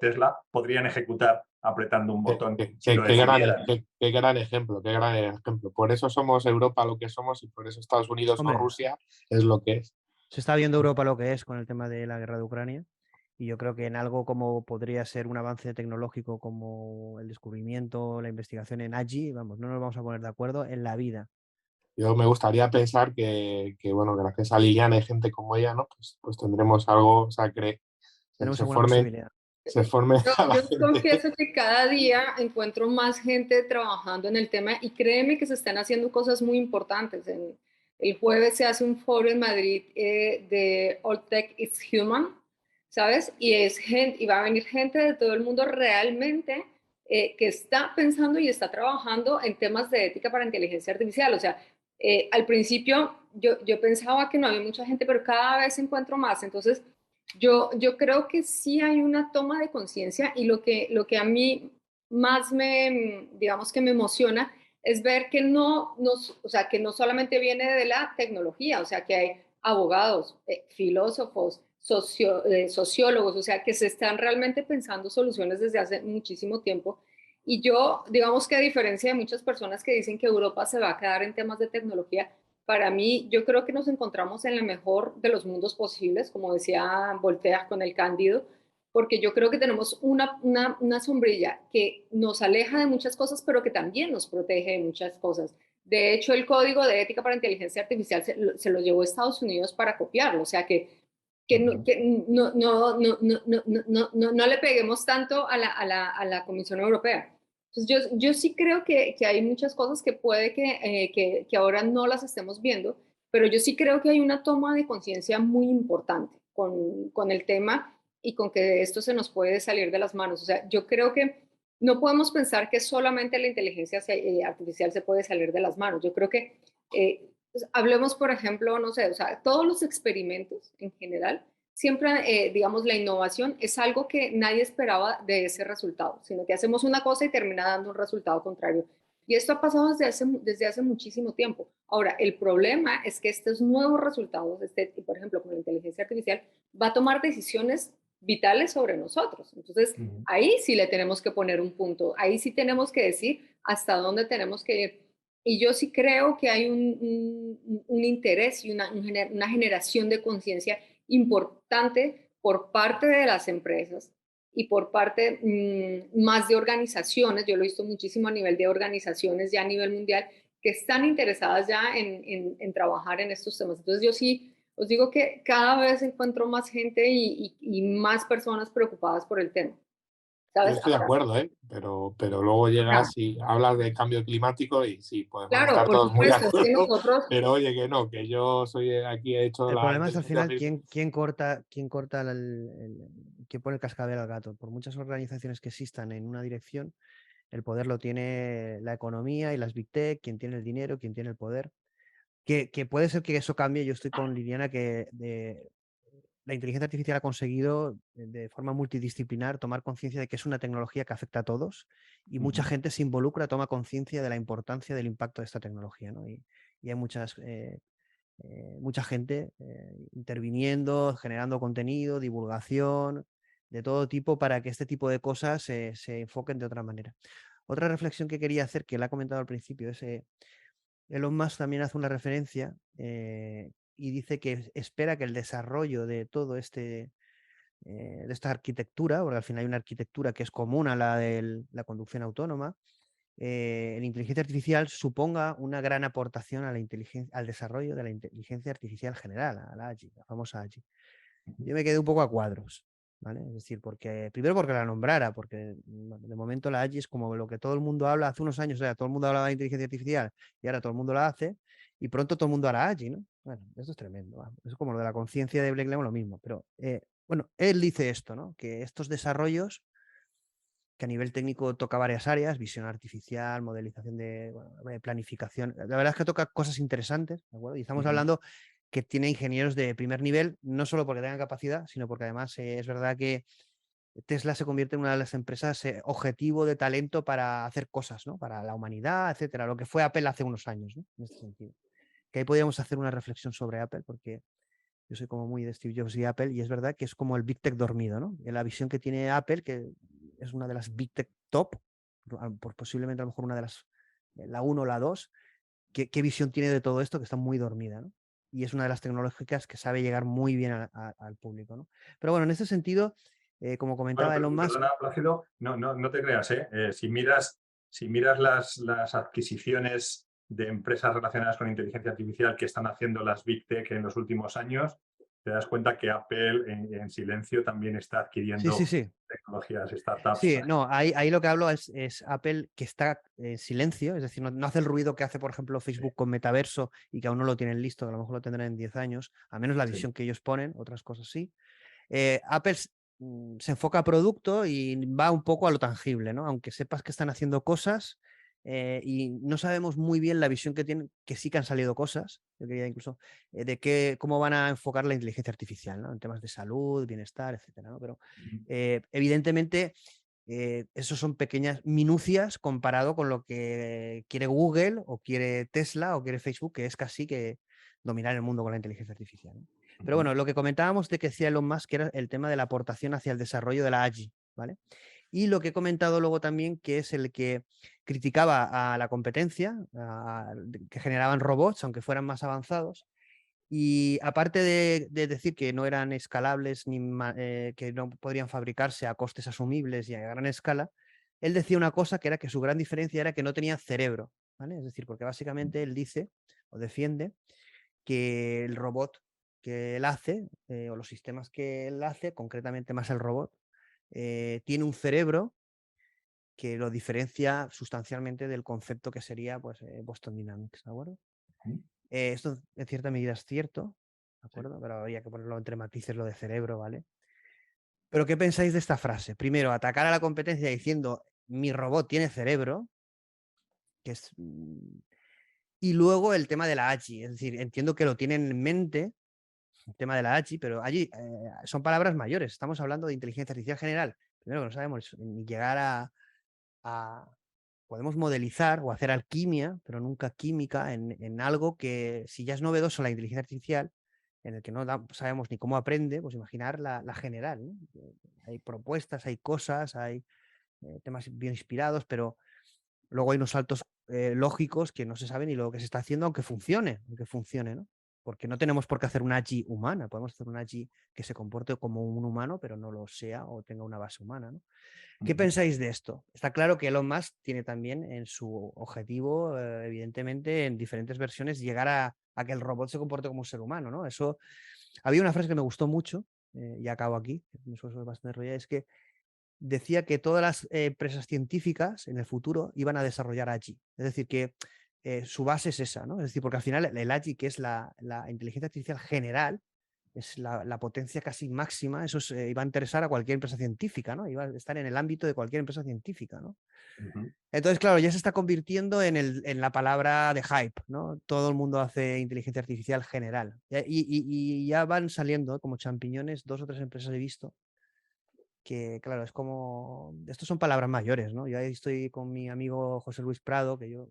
Tesla podrían ejecutar apretando un botón si lo decidieran. Qué gran ejemplo, qué gran ejemplo. Por eso somos Europa lo que somos y por eso Estados Unidos o Rusia es lo que es. Se está viendo Europa lo que es con el tema de la guerra de Ucrania, y yo creo que en algo como podría ser un avance tecnológico como el descubrimiento, la investigación en AGI, vamos, no nos vamos a poner de acuerdo en la vida. Yo me gustaría pensar bueno, gracias a Liliana y gente como ella, ¿no? Pues tendremos algo, o sea, Tenemos alguna posibilidad. Se forme a la Yo gente. confieso que cada día encuentro más gente trabajando en el tema y créeme que se están haciendo cosas muy importantes. El jueves se hace un foro en Madrid de All Tech is Human, ¿sabes? Y va a venir gente de todo el mundo realmente que está pensando y está trabajando en temas de ética para inteligencia artificial. O sea, al principio yo pensaba que no había mucha gente, pero cada vez encuentro más. Entonces, yo creo que sí hay una toma de conciencia y lo que a mí más digamos que me emociona es ver que o sea, que no solamente viene de la tecnología, o sea, que hay abogados, filósofos, sociólogos, o sea, que se están realmente pensando soluciones desde hace muchísimo tiempo. Y yo, digamos que a diferencia de muchas personas que dicen que Europa se va a quedar en temas de tecnología, para mí, yo creo que nos encontramos en el mejor de los mundos posibles, como decía Voltaire con el Cándido, porque yo creo que tenemos una sombrilla que nos aleja de muchas cosas, pero que también nos protege de muchas cosas. De hecho, el Código de Ética para Inteligencia Artificial se lo llevó a Estados Unidos para copiarlo, o sea que no le peguemos tanto a la Comisión Europea. Entonces yo sí creo que hay muchas cosas que puede que ahora no las estemos viendo, pero yo sí creo que hay una toma de conciencia muy importante con el tema y con que esto se nos puede salir de las manos. O sea, yo creo que no podemos pensar que solamente la inteligencia artificial se puede salir de las manos. Yo creo que pues, hablemos, por ejemplo, no sé, o sea, todos los experimentos en general, siempre, digamos, la innovación es algo que nadie esperaba de ese resultado, sino que hacemos una cosa y termina dando un resultado contrario. Y esto ha pasado desde hace muchísimo tiempo. Ahora, el problema es que estos nuevos resultados, por ejemplo, con la inteligencia artificial, va a tomar decisiones vitales sobre nosotros. Entonces, ahí sí le tenemos que poner un punto, ahí sí tenemos que decir hasta dónde tenemos que ir. Y yo sí creo que hay un interés y una generación de conciencia importante por parte de las empresas y por parte más de organizaciones, yo lo he visto muchísimo a nivel de organizaciones ya a nivel mundial, que están interesadas ya en trabajar en estos temas. Entonces yo sí os digo que cada vez encuentro más gente y más personas preocupadas por el tema. Yo ¿Sabes? estoy de Ahora, acuerdo, ¿eh? Pero luego llegas y hablas de cambio climático y sí, podemos claro, estar por todos muy de supuesto, es que acuerdo, nosotros, pero oye, que no, que yo soy aquí, he hecho El la problema es al inteligencia final artificial. quién pone el cascabel al gato. Por muchas organizaciones que existan en una dirección, el poder lo tiene la economía y las big tech, quien tiene el dinero, quien tiene el poder. Que puede ser que eso cambie. Yo estoy con Liliana que la inteligencia artificial ha conseguido de forma multidisciplinar tomar conciencia de que es una tecnología que afecta a todos y mucha gente se involucra, toma conciencia de la importancia del impacto de esta tecnología, ¿no? Y hay mucha gente interviniendo, generando contenido, divulgación de todo tipo para que este tipo de cosas se enfoquen de otra manera. Otra reflexión que quería hacer, que la he comentado al principio, es Elon Musk también hace una referencia y dice que espera que el desarrollo de todo de esta arquitectura, porque al final hay una arquitectura que es común a la de la conducción autónoma, la inteligencia artificial suponga una gran aportación a al desarrollo de la inteligencia artificial general, a la AGI, la famosa AGI. Yo me quedé un poco a cuadros, ¿vale? Es decir, primero porque la nombrara, porque de momento la AGI es como lo que todo el mundo habla hace unos años, o sea, todo el mundo hablaba de inteligencia artificial y ahora todo el mundo la hace y pronto todo el mundo hará AGI, ¿no? Bueno, esto es tremendo, ¿va? Es como lo de la conciencia de Blake Lemon, lo mismo, pero bueno, él dice esto, ¿no? Que estos desarrollos que a nivel técnico toca varias áreas, visión artificial, modelización de planificación. La verdad es que toca cosas interesantes, ¿de acuerdo? Y estamos hablando que tiene ingenieros de primer nivel, no solo porque tengan capacidad, sino porque además es verdad que Tesla se convierte en una de las empresas objetivo de talento para hacer cosas, ¿no? Para la humanidad, etcétera, lo que fue Apple hace unos años, ¿no? En este sentido. Que ahí podríamos hacer una reflexión sobre Apple, porque yo soy como muy de Steve Jobs y Apple, y es verdad que es como el Big Tech dormido, ¿no? La visión que tiene Apple, que es una de las Big Tech top, por posiblemente a lo mejor una de la 1 o la 2, ¿qué visión tiene de todo esto? Que está muy dormida, ¿no? Y es una de las tecnológicas que sabe llegar muy bien al público, ¿no? Pero bueno, en ese sentido, como comentaba Bueno, Elon Musk... perdona, Plácido, no te creas, ¿eh? Si miras las adquisiciones de empresas relacionadas con inteligencia artificial que están haciendo las Big Tech en los últimos años, te das cuenta que Apple en silencio también está Sí, sí, adquiriendo sí. tecnologías, startups. Sí, no, ahí lo que hablo es Apple que está en silencio, es decir, no hace el ruido que hace, por ejemplo, Facebook con Metaverso y que aún no lo tienen listo, que a lo mejor lo tendrán en 10 años, a menos la Sí. visión que ellos ponen, otras cosas sí. Apple se enfoca a producto y va un poco a lo tangible, ¿no? Aunque sepas que están haciendo cosas y no sabemos muy bien la visión que tienen, que sí que han salido cosas, yo quería incluso, cómo van a enfocar la inteligencia artificial, ¿no? En temas de salud, bienestar, etcétera, ¿no? Pero evidentemente esos son pequeñas minucias comparado con lo que quiere Google o quiere Tesla o quiere Facebook, que es casi que dominar el mundo con la inteligencia artificial, ¿no? Pero bueno, lo que comentábamos de que decía Elon Musk era el tema de la aportación hacia el desarrollo de la AGI, ¿vale? Y lo que he comentado luego también, que es el que criticaba a la competencia, que generaban robots, aunque fueran más avanzados. Y aparte de decir que no eran escalables ni que no podrían fabricarse a costes asumibles y a gran escala, él decía una cosa que era que su gran diferencia era que no tenían cerebro, ¿vale? Es decir, porque básicamente él dice o defiende que el robot que él hace, o los sistemas que él hace, concretamente más el robot, tiene un cerebro que lo diferencia sustancialmente del concepto que sería pues, Boston Dynamics, ¿de acuerdo? Esto en cierta medida es cierto, ¿de acuerdo? Pero habría que ponerlo entre matices lo de cerebro, ¿vale? Pero ¿qué pensáis de esta frase? Primero, atacar a la competencia diciendo mi robot tiene cerebro, que es... Y luego el tema de la AGI, es decir, entiendo que lo tienen en mente, el tema de la AGI, pero AGI son palabras mayores, estamos hablando de inteligencia artificial general. Primero que no sabemos ni llegar podemos modelizar o hacer alquimia, pero nunca química, en algo que si ya es novedoso la inteligencia artificial, en el que no sabemos ni cómo aprende, pues imaginar la general, ¿no? Hay propuestas, hay cosas, hay temas bien inspirados, pero luego hay unos saltos lógicos que no se sabe ni lo que se está haciendo, aunque funcione, ¿no? Porque no tenemos por qué hacer una AGI humana, podemos hacer una AGI que se comporte como un humano, pero no lo sea o tenga una base humana, ¿no? ¿Qué pensáis de esto? Está claro que Elon Musk tiene también en su objetivo, evidentemente, en diferentes versiones, llegar a que el robot se comporte como un ser humano, ¿no? Eso, había una frase que me gustó mucho, y acabo aquí, que eso es bastante enrollada, es que decía que todas las empresas científicas en el futuro iban a desarrollar AGI. Es decir, que su base es esa, ¿no? Es decir, porque al final el AGI, que es la inteligencia artificial general, es la potencia casi máxima, eso iba a interesar a cualquier empresa científica, ¿no? Iba a estar en el ámbito de cualquier empresa científica, ¿no? Entonces, claro, ya se está convirtiendo en la palabra de hype, ¿no? Todo el mundo hace inteligencia artificial general. Y ya van saliendo como champiñones 2 o 3 empresas he visto que, claro, es como... Estos son palabras mayores, ¿no? Yo ahí estoy con mi amigo José Luis Prado, que yo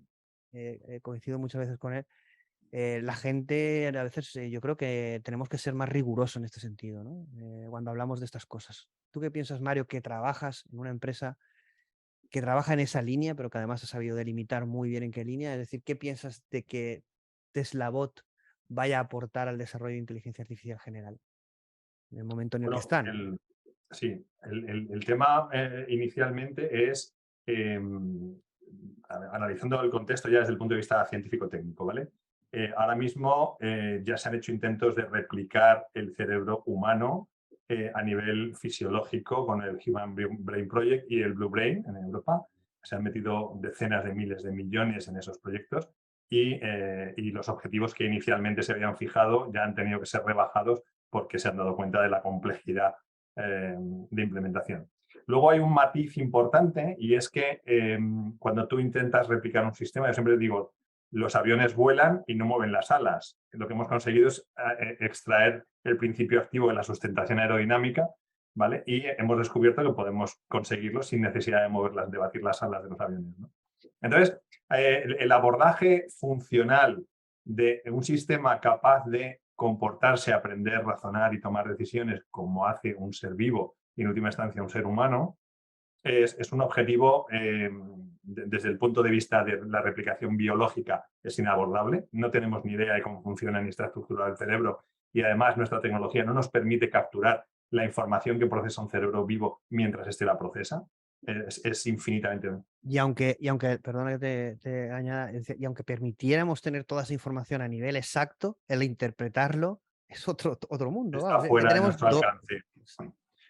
he coincidido muchas veces con él. La gente, a veces, yo creo que tenemos que ser más rigurosos en este sentido, ¿no? Cuando hablamos de estas cosas. ¿Tú qué piensas, Mario, que trabajas en una empresa que trabaja en esa línea, pero que además ha sabido delimitar muy bien en qué línea? Es decir, ¿qué piensas de que Tesla Bot vaya a aportar al desarrollo de inteligencia artificial general en el momento en el que Bueno, están? sí, el tema inicialmente es, analizando el contexto ya desde el punto de vista científico-técnico, ¿vale? Ahora mismo ya se han hecho intentos de replicar el cerebro humano a nivel fisiológico con el Human Brain Project y el Blue Brain en Europa. Se han metido decenas de miles de millones en esos proyectos y los objetivos que inicialmente se habían fijado ya han tenido que ser rebajados porque se han dado cuenta de la complejidad de implementación. Luego hay un matiz importante y es que cuando tú intentas replicar un sistema, yo siempre digo, los aviones vuelan y no mueven las alas. Lo que hemos conseguido es extraer el principio activo de la sustentación aerodinámica, ¿vale? Y hemos descubierto que podemos conseguirlo sin necesidad de moverlas, de batir las alas de los aviones, ¿no? Entonces, el abordaje funcional de un sistema capaz de comportarse, aprender, razonar y tomar decisiones como hace un ser vivo y en última instancia un ser humano, es un objetivo desde el punto de vista de la replicación biológica es inabordable. No tenemos ni idea de cómo funciona ni esta estructura del cerebro y además nuestra tecnología no nos permite capturar la información que procesa un cerebro vivo mientras éste la procesa. Es infinitamente... Y aunque, perdona que te añada, y aunque permitiéramos tener toda esa información a nivel exacto, el interpretarlo es otro mundo. Está Vamos, fuera de tenemos nuestro alcance.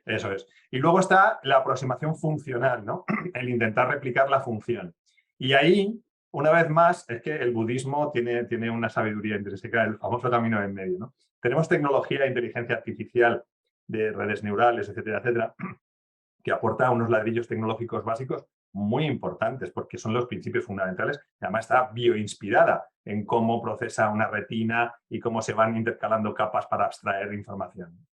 Eso es. Y luego está la aproximación funcional, ¿no? El intentar replicar la función. Y ahí, una vez más, es que el budismo tiene una sabiduría intrínseca, el famoso camino en medio, ¿no? Tenemos tecnología de inteligencia artificial de redes neurales, etcétera, etcétera, que aporta unos ladrillos tecnológicos básicos muy importantes, porque son los principios fundamentales. Además está bioinspirada en cómo procesa una retina y cómo se van intercalando capas para abstraer información.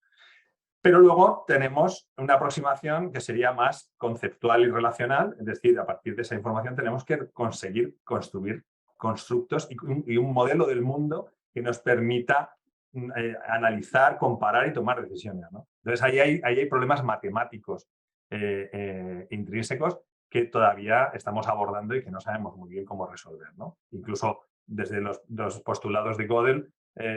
Pero luego tenemos una aproximación que sería más conceptual y relacional, es decir, a partir de esa información tenemos que conseguir construir constructos y un modelo del mundo que nos permita analizar, comparar y tomar decisiones, ¿no? Entonces ahí hay problemas matemáticos intrínsecos que todavía estamos abordando y que no sabemos muy bien cómo resolver, ¿no? Incluso desde los postulados de Gödel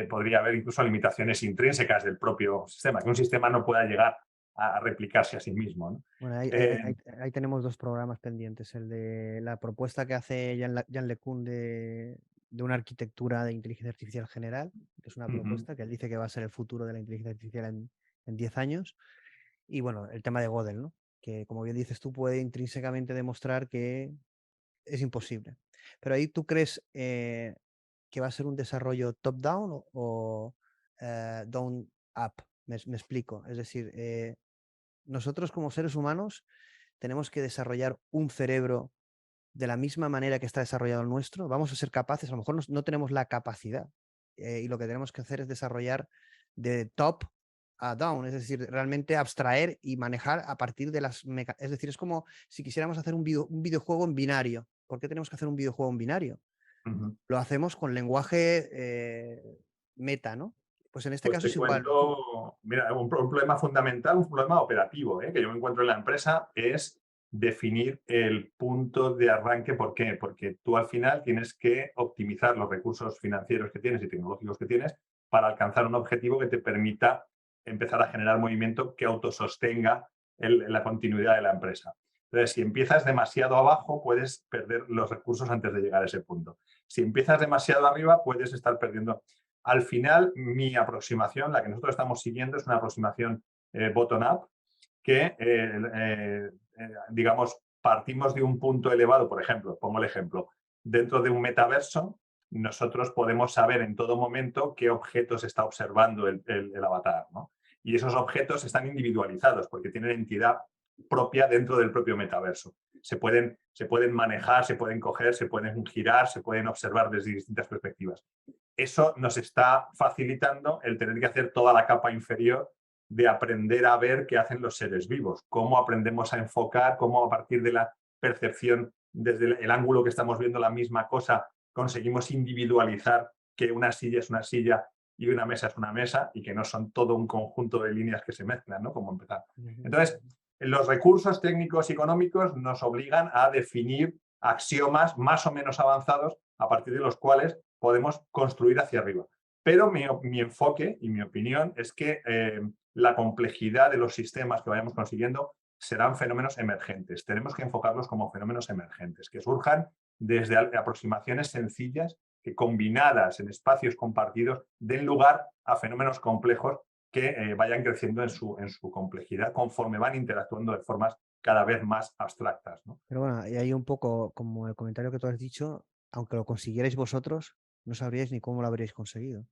podría haber incluso limitaciones intrínsecas del propio sistema, que un sistema no pueda llegar a replicarse a sí mismo, ¿no? Bueno, ahí tenemos 2 programas pendientes. El de la propuesta que hace Yann LeCun de una arquitectura de inteligencia artificial general, que es una propuesta que él dice que va a ser el futuro de la inteligencia artificial en 10 años. Y bueno, el tema de Gödel, ¿no? Que como bien dices tú, puede intrínsecamente demostrar que es imposible. Pero ahí tú crees que va a ser un desarrollo top-down o down-up. Me explico. Es decir, nosotros como seres humanos tenemos que desarrollar un cerebro de la misma manera que está desarrollado el nuestro. Vamos a ser capaces, a lo mejor no tenemos la capacidad y lo que tenemos que hacer es desarrollar de top a down, es decir, realmente abstraer y manejar a partir de las... Es decir, es como si quisiéramos hacer un videojuego en binario. ¿Por qué tenemos que hacer un videojuego en binario? Lo hacemos con lenguaje meta, ¿no? Pues en este caso es igual. Mira, un problema fundamental, un problema operativo que yo me encuentro en la empresa es definir el punto de arranque. ¿Por qué? Porque tú al final tienes que optimizar los recursos financieros que tienes y tecnológicos que tienes para alcanzar un objetivo que te permita empezar a generar movimiento que autosostenga la continuidad de la empresa. Entonces, si empiezas demasiado abajo, puedes perder los recursos antes de llegar a ese punto. Si empiezas demasiado arriba, puedes estar perdiendo. Al final, mi aproximación, la que nosotros estamos siguiendo, es una aproximación bottom-up, que, digamos, partimos de un punto elevado. Por ejemplo, pongo el ejemplo, dentro de un metaverso, nosotros podemos saber en todo momento qué objetos está observando el avatar, ¿no? Y esos objetos están individualizados porque tienen entidad propia dentro del propio metaverso. Se pueden manejar, se pueden coger, se pueden girar, se pueden observar desde distintas perspectivas. Eso nos está facilitando el tener que hacer toda la capa inferior de aprender a ver qué hacen los seres vivos, cómo aprendemos a enfocar, cómo a partir de la percepción desde el ángulo que estamos viendo la misma cosa conseguimos individualizar que una silla es una silla y una mesa es una mesa y que no son todo un conjunto de líneas que se mezclan, ¿no? Como empezar. Entonces, los recursos técnicos y económicos nos obligan a definir axiomas más o menos avanzados a partir de los cuales podemos construir hacia arriba. Pero mi enfoque y mi opinión es que la complejidad de los sistemas que vayamos consiguiendo serán fenómenos emergentes. Tenemos que enfocarlos como fenómenos emergentes, que surjan desde aproximaciones sencillas que combinadas en espacios compartidos den lugar a fenómenos complejos que vayan creciendo en su complejidad conforme van interactuando de formas cada vez más abstractas, ¿no? Pero bueno, y ahí un poco como el comentario que tú has dicho, aunque lo consiguierais vosotros, no sabríais ni cómo lo habríais conseguido.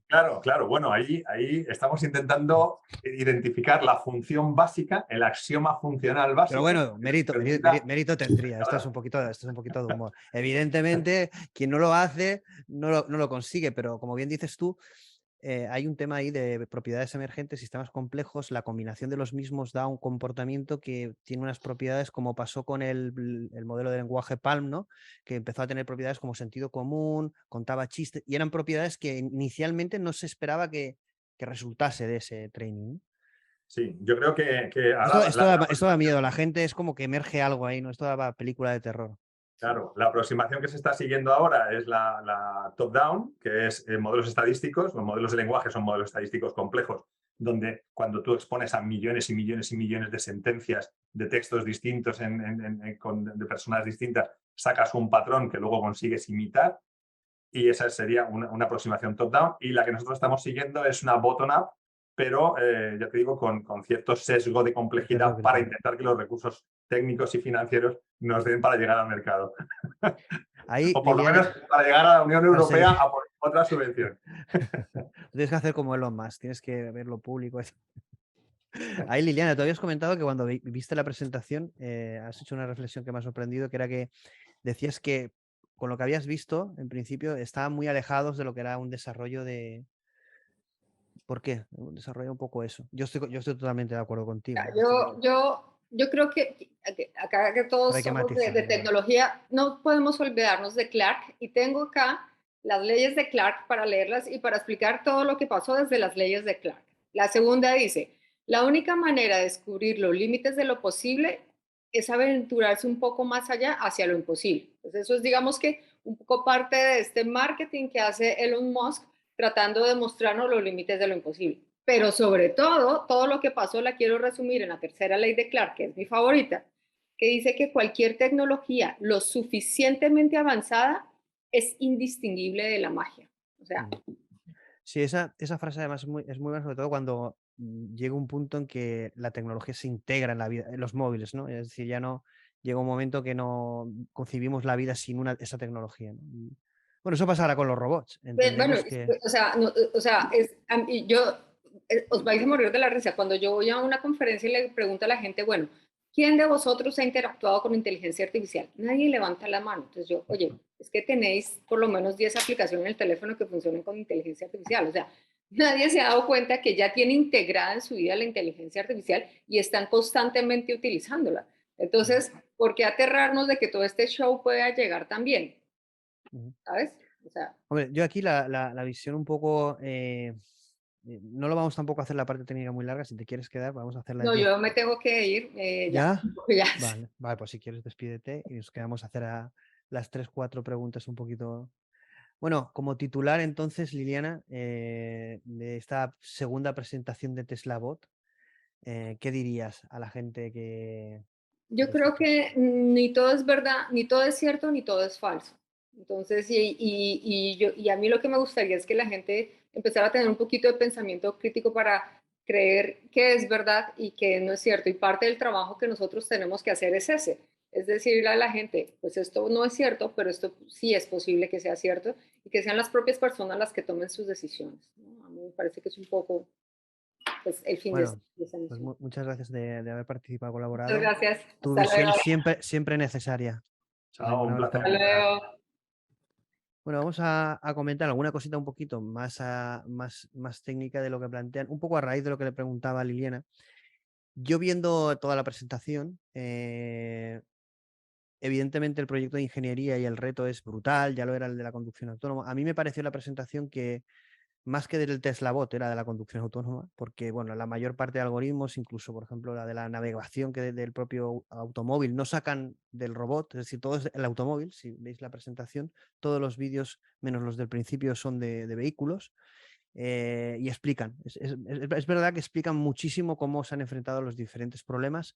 Claro. Bueno, ahí estamos intentando identificar la función básica, el axioma funcional básico. Pero bueno, mérito tendría. Esto es un poquito de humor. Evidentemente, quien no lo hace no lo consigue, pero como bien dices tú, hay un tema ahí de propiedades emergentes, sistemas complejos, la combinación de los mismos da un comportamiento que tiene unas propiedades como pasó con el modelo de lenguaje Palm, ¿no? Que empezó a tener propiedades como sentido común, contaba chistes, y eran propiedades que inicialmente no se esperaba que resultase de ese training. Sí, yo creo que esto da miedo, la gente es como que emerge algo ahí, ¿no? Esto da película de terror. Claro, la aproximación que se está siguiendo ahora es la top-down, que es modelos estadísticos. Los modelos de lenguaje son modelos estadísticos complejos, donde cuando tú expones a millones y millones y millones de sentencias de textos distintos de personas distintas, sacas un patrón que luego consigues imitar, y esa sería una aproximación top-down. Y la que nosotros estamos siguiendo es una bottom-up, pero ya te digo, con cierto sesgo de complejidad para intentar que los recursos técnicos y financieros nos den para llegar al mercado. Ahí, o por lo menos para llegar a la Unión Europea a por otra subvención. tienes que hacer como Elon Musk, tienes que verlo público. Ahí, Liliana, tú habías comentado que cuando viste la presentación has hecho una reflexión que me ha sorprendido, que era que decías que con lo que habías visto, en principio, estaban muy alejados de lo que era un desarrollo de... ¿Por qué? Un desarrollo un poco eso. Yo estoy totalmente de acuerdo contigo. Es decir, Yo creo que acá que pero todos hay que somos matizar, de ¿verdad? tecnología, no podemos olvidarnos de Clark y tengo acá las leyes de Clark para leerlas y para explicar todo lo que pasó desde las leyes de Clark. La segunda dice, la única manera de descubrir los límites de lo posible es aventurarse un poco más allá hacia lo imposible. Entonces eso es, digamos que, un poco parte de este marketing que hace Elon Musk tratando de mostrarnos los límites de lo imposible. Pero sobre todo lo que pasó la quiero resumir en la tercera ley de Clark, que es mi favorita, que dice que cualquier tecnología lo suficientemente avanzada es indistinguible de la magia. O sea, Sí, esa frase además es muy buena, sobre todo cuando llega un punto en que la tecnología se integra en la vida, en los móviles, ¿no? Es decir, ya no llega un momento que no concibimos la vida sin esa tecnología, ¿no? Bueno, eso pasará con los robots. bueno, Entendemos que... o sea, no, o sea yo, os vais a morir de la risa. Cuando yo voy a una conferencia y le pregunto a la gente, bueno, ¿quién de vosotros ha interactuado con inteligencia artificial? Nadie levanta la mano. Entonces yo, oye, es que tenéis por lo menos 10 aplicaciones en el teléfono que funcionan con inteligencia artificial. O sea, nadie se ha dado cuenta que ya tiene integrada en su vida la inteligencia artificial y están constantemente utilizándola. Entonces, ¿por qué aterrarnos de que todo este show pueda llegar también? ¿Sabes? O sea, Hombre, yo aquí la visión un poco... no lo vamos tampoco a hacer la parte técnica muy larga. Si te quieres quedar, vamos a hacerla en no, 10. yo me tengo que ir, ya, ¿Ya? ya. Vale, vale, pues si quieres despídete y nos quedamos a hacer las 3, 4 preguntas un poquito. Bueno, como titular entonces, Liliana, de esta segunda presentación de Tesla Bot, ¿qué dirías a la gente que... Yo creo que ni todo es verdad, ni todo es cierto, ni todo es falso. Entonces, y a mí lo que me gustaría es que la gente empezara a tener un poquito de pensamiento crítico para creer que es verdad y que no es cierto. Y parte del trabajo que nosotros tenemos que hacer es ese. Es decirle a la gente, pues esto no es cierto, pero esto sí es posible que sea cierto y que sean las propias personas las que tomen sus decisiones, ¿no? A mí me parece que es un poco pues, el fin de Bueno, esa pues misión. muchas gracias de haber participado, Muchas colaborado. gracias. Tu Hasta visión luego. siempre necesaria. Chao, Un un abrazo. placer. Hasta luego. Bueno, vamos a comentar alguna cosita un poquito más técnica de lo que plantean, un poco a raíz de lo que le preguntaba a Liliana. Yo viendo toda la presentación, evidentemente el proyecto de ingeniería y el reto es brutal, ya lo era el de la conducción autónoma. A mí me pareció la presentación que más que del Tesla Bot era de la conducción autónoma, porque bueno, la mayor parte de algoritmos, incluso por ejemplo la de la navegación que del propio automóvil, no sacan del robot, es decir, todo es el automóvil, si veis la presentación, todos los vídeos, menos los del principio, son de vehículos. Y explican, es verdad que explican muchísimo cómo se han enfrentado a los diferentes problemas.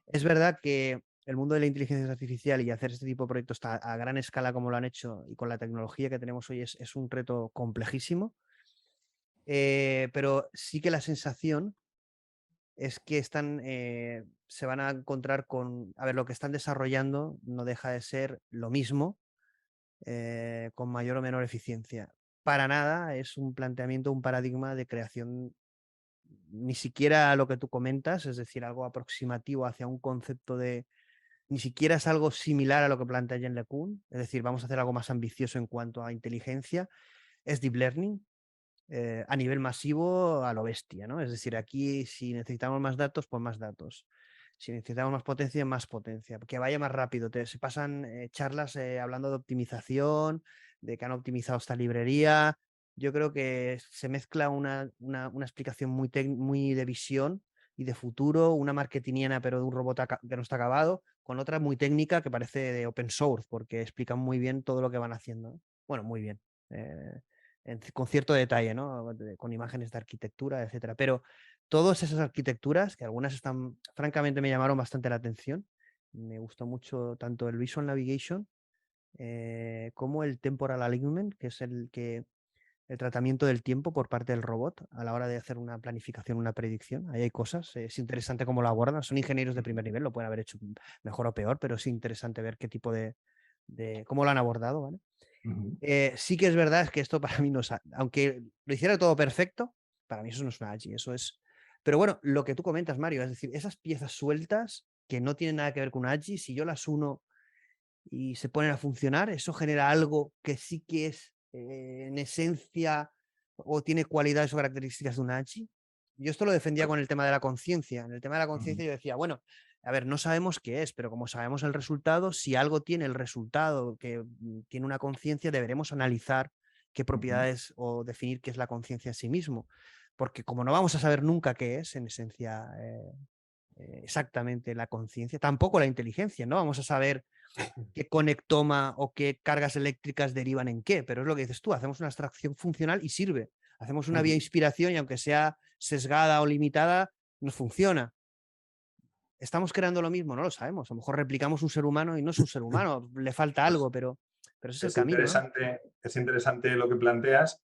Es verdad que el mundo de la inteligencia artificial y hacer este tipo de proyectos a gran escala como lo han hecho y con la tecnología que tenemos hoy es un reto complejísimo, pero sí que la sensación es que se van a encontrar con, a ver, lo que están desarrollando no deja de ser lo mismo, con mayor o menor eficiencia. Para nada es un planteamiento, un paradigma de creación, ni siquiera lo que tú comentas, es decir, algo aproximativo hacia un concepto de, ni siquiera es algo similar a lo que plantea Jen LeCun, es decir, vamos a hacer algo más ambicioso en cuanto a inteligencia, es deep learning, a nivel masivo a lo bestia, ¿no? Es decir, aquí si necesitamos más datos, pues más datos. Si necesitamos más potencia, que vaya más rápido. Se pasan charlas hablando de optimización, de que han optimizado esta librería. Yo creo que se mezcla una explicación muy de visión y de futuro, una marketingiana pero de un robot que no está acabado, con otra muy técnica que parece de open source, porque explican muy bien todo lo que van haciendo, ¿no? Bueno, muy bien. Con cierto detalle, ¿no? Con imágenes de arquitectura, etcétera. Pero todas esas arquitecturas, que algunas están, francamente, me llamaron bastante la atención. Me gustó mucho tanto el Visual Navigation como el Temporal Alignment, que es el tratamiento del tiempo por parte del robot a la hora de hacer una planificación, una predicción. Ahí hay cosas, es interesante cómo lo abordan. Son ingenieros de primer nivel, lo pueden haber hecho mejor o peor, pero es interesante ver qué tipo de cómo lo han abordado, ¿vale? Ujú. Sí que es verdad que esto para mí no es, aunque lo hiciera todo perfecto, para mí eso no es una AGI, eso es... Pero bueno, lo que tú comentas, Mario, es decir, esas piezas sueltas que no tienen nada que ver con una AGI, si yo las uno y se ponen a funcionar, eso genera algo que sí que es en esencia o tiene cualidades o características de una AGI. Yo esto lo defendía con el tema de la conciencia. En el tema de la conciencia yo decía, bueno, a ver, no sabemos qué es, pero como sabemos el resultado, si algo tiene el resultado que tiene una conciencia, deberemos analizar qué propiedades o definir qué es la conciencia en sí mismo. Porque como no vamos a saber nunca qué es, en esencia, exactamente la conciencia, tampoco la inteligencia, ¿no? Vamos a saber qué conectoma o qué cargas eléctricas derivan en qué, pero es lo que dices tú, hacemos una abstracción funcional y sirve. Hacemos una bioinspiración y aunque sea sesgada o limitada, nos funciona. ¿Estamos creando lo mismo? No lo sabemos. A lo mejor replicamos un ser humano y no es un ser humano, le falta algo, pero ese es el camino, ¿no? Es interesante lo que planteas.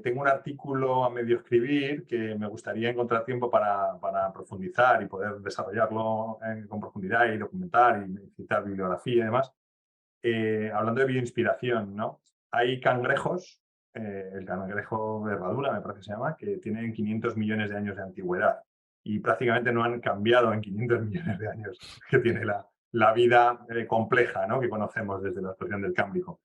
Tengo un artículo a medio escribir que me gustaría encontrar tiempo para profundizar y poder desarrollarlo con profundidad y documentar y citar bibliografía y demás. Hablando de bioinspiración, ¿no? Hay cangrejos, el cangrejo de herradura me parece que se llama, que tienen 500 millones de años de antigüedad y prácticamente no han cambiado en 500 millones de años que tiene la vida compleja, ¿no? Que conocemos desde la explosión del Cámbrico.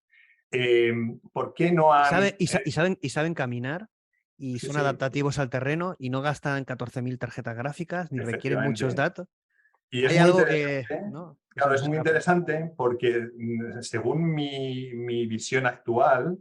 ¿Por qué no han...? Y saben caminar y Sí, son sí, adaptativos al terreno y no gastan 14.000 tarjetas gráficas ni requieren muchos efectivamente. datos. Y es Hay muy algo que, interesante, ¿no? que se claro, nos es muy escapa. interesante porque según mi visión actual,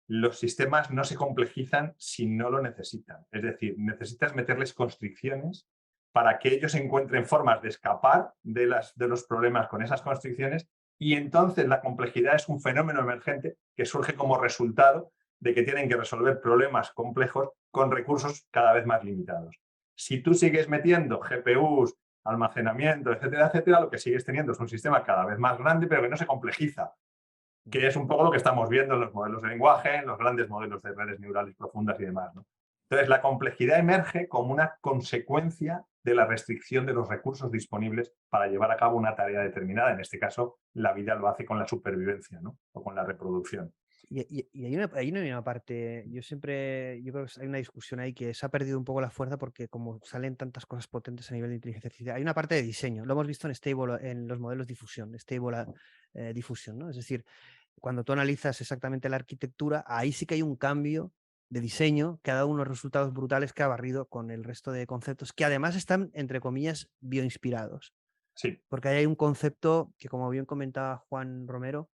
los sistemas no se complejizan si no lo necesitan. Es decir, necesitas meterles constricciones para que ellos encuentren formas de escapar de los problemas con esas constricciones y entonces la complejidad es un fenómeno emergente que surge como resultado de que tienen que resolver problemas complejos con recursos cada vez más limitados. Si tú sigues metiendo GPUs, almacenamiento, etcétera, etcétera, lo que sigues teniendo es un sistema cada vez más grande, pero que no se complejiza, que es un poco lo que estamos viendo en los modelos de lenguaje, en los grandes modelos de redes neurales profundas y demás, ¿no? Entonces, la complejidad emerge como una consecuencia de la restricción de los recursos disponibles para llevar a cabo una tarea determinada. En este caso, la vida lo hace con la supervivencia, ¿no? O con la reproducción. Y hay una parte, yo creo que hay una discusión ahí que se ha perdido un poco la fuerza porque como salen tantas cosas potentes a nivel de inteligencia artificial, hay una parte de diseño, lo hemos visto en los modelos difusión, Stable Diffusion, ¿no? Es decir, cuando tú analizas exactamente la arquitectura, ahí sí que hay un cambio de diseño que ha dado unos resultados brutales que ha barrido con el resto de conceptos, que además están, entre comillas, bioinspirados. Sí. Porque ahí hay un concepto que, como bien comentaba Juan Romero,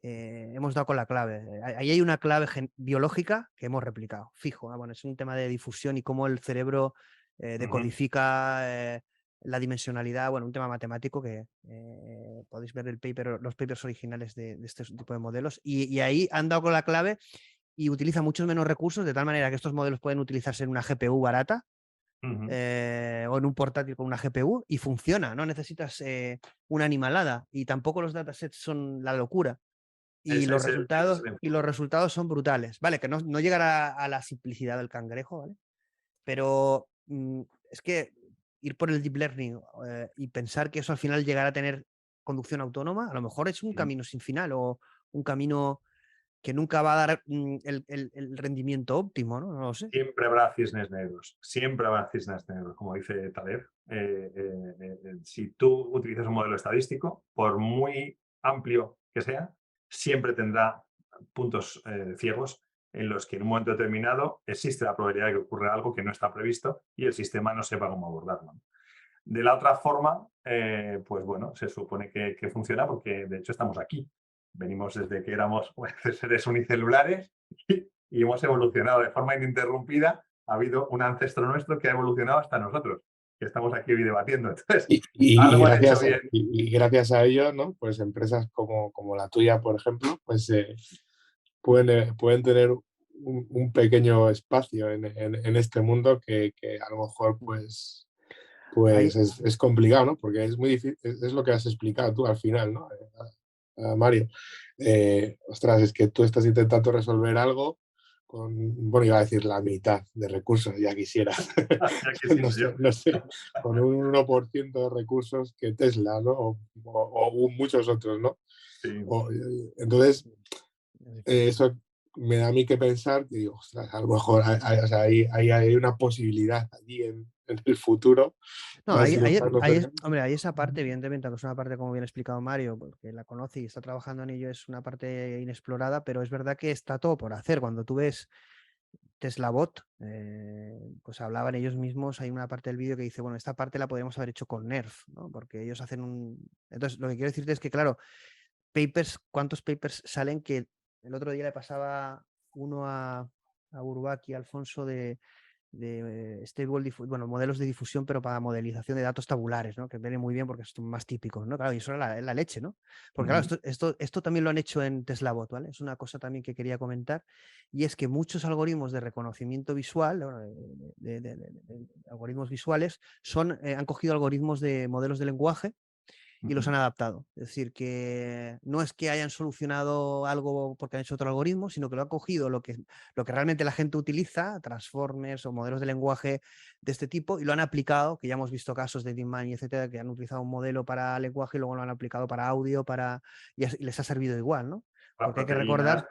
hemos dado con la clave. Ahí hay una clave biológica que hemos replicado, fijo. Bueno, es un tema de difusión y cómo el cerebro decodifica la dimensionalidad, bueno, un tema matemático que podéis ver los papers originales de este tipo de modelos. Y ahí han dado con la clave y utiliza muchos menos recursos, de tal manera que estos modelos pueden utilizarse en una GPU barata. O en un portátil con una GPU y funciona, no necesitas una animalada y tampoco los datasets son la locura. Y los resultados son brutales. Vale, que no llegará a la simplicidad del cangrejo, ¿vale? Pero es que ir por el deep learning y pensar que eso al final llegará a tener conducción autónoma, a lo mejor es un camino sin final o un camino que nunca va a dar el rendimiento óptimo, ¿no? No lo sé. Siempre habrá cisnes negros, como dice Taleb. Si tú utilizas un modelo estadístico, por muy amplio que sea, siempre tendrá puntos ciegos en los que en un momento determinado existe la probabilidad de que ocurra algo que no está previsto y el sistema no sepa cómo abordarlo. De la otra forma, pues bueno, se supone que funciona porque de hecho estamos aquí. Venimos desde que éramos seres unicelulares y hemos evolucionado de forma ininterrumpida. Ha habido un ancestro nuestro que ha evolucionado hasta nosotros, que estamos aquí hoy debatiendo. Entonces, algo han hecho bien. Y gracias a ello, ¿no? Pues empresas como la tuya, por ejemplo, pues pueden tener un pequeño espacio en este mundo que a lo mejor pues es complicado, ¿no? Porque es muy difícil, es lo que has explicado tú al final, ¿no? Mario. Ostras, es que tú estás intentando resolver algo con, bueno, iba a decir la mitad de recursos, ya quisiera. No sé, con un 1% de recursos que Tesla, ¿no? O muchos otros, ¿no? Sí. Entonces, eso me da a mí que pensar, que digo, ostras, a lo mejor o sea, hay una posibilidad allí en el futuro. No, A ver si lo están hombre, hay esa parte, evidentemente, que es una parte, como bien ha explicado Mario, porque la conoce y está trabajando en ello, es una parte inexplorada, pero es verdad que está todo por hacer. Cuando tú ves Tesla Bot, pues hablaban ellos mismos, hay una parte del vídeo que dice, bueno, esta parte la podríamos haber hecho con Nerf, ¿no? Porque ellos hacen un... Entonces, lo que quiero decirte es que, claro, ¿cuántos papers salen? Que el otro día le pasaba uno a Bourbaki, Alfonso, de bueno, modelos de difusión, pero para modelización de datos tabulares, ¿no? Que viene muy bien porque son más típicos, ¿no? Claro, y eso era la leche, ¿no? Porque claro, esto también lo han hecho en TeslaBot, ¿vale? Es una cosa también que quería comentar, y es que muchos algoritmos de reconocimiento visual, bueno, de algoritmos visuales, han cogido algoritmos de modelos de lenguaje y los han adaptado. Es decir, que no es que hayan solucionado algo porque han hecho otro algoritmo, sino que lo han cogido lo que realmente la gente utiliza, transformers o modelos de lenguaje de este tipo, y lo han aplicado, que ya hemos visto casos de DeepMind y etcétera, que han utilizado un modelo para lenguaje y luego lo han aplicado para audio, y les ha servido igual, ¿no? Porque hay que recordar,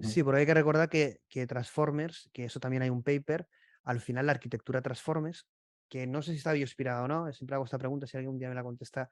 sí, porque hay que recordar que Transformers, que eso también hay un paper, al final la arquitectura Transformers, que no sé si está bioinspirada o no, siempre hago esta pregunta, si alguien un día me la contesta,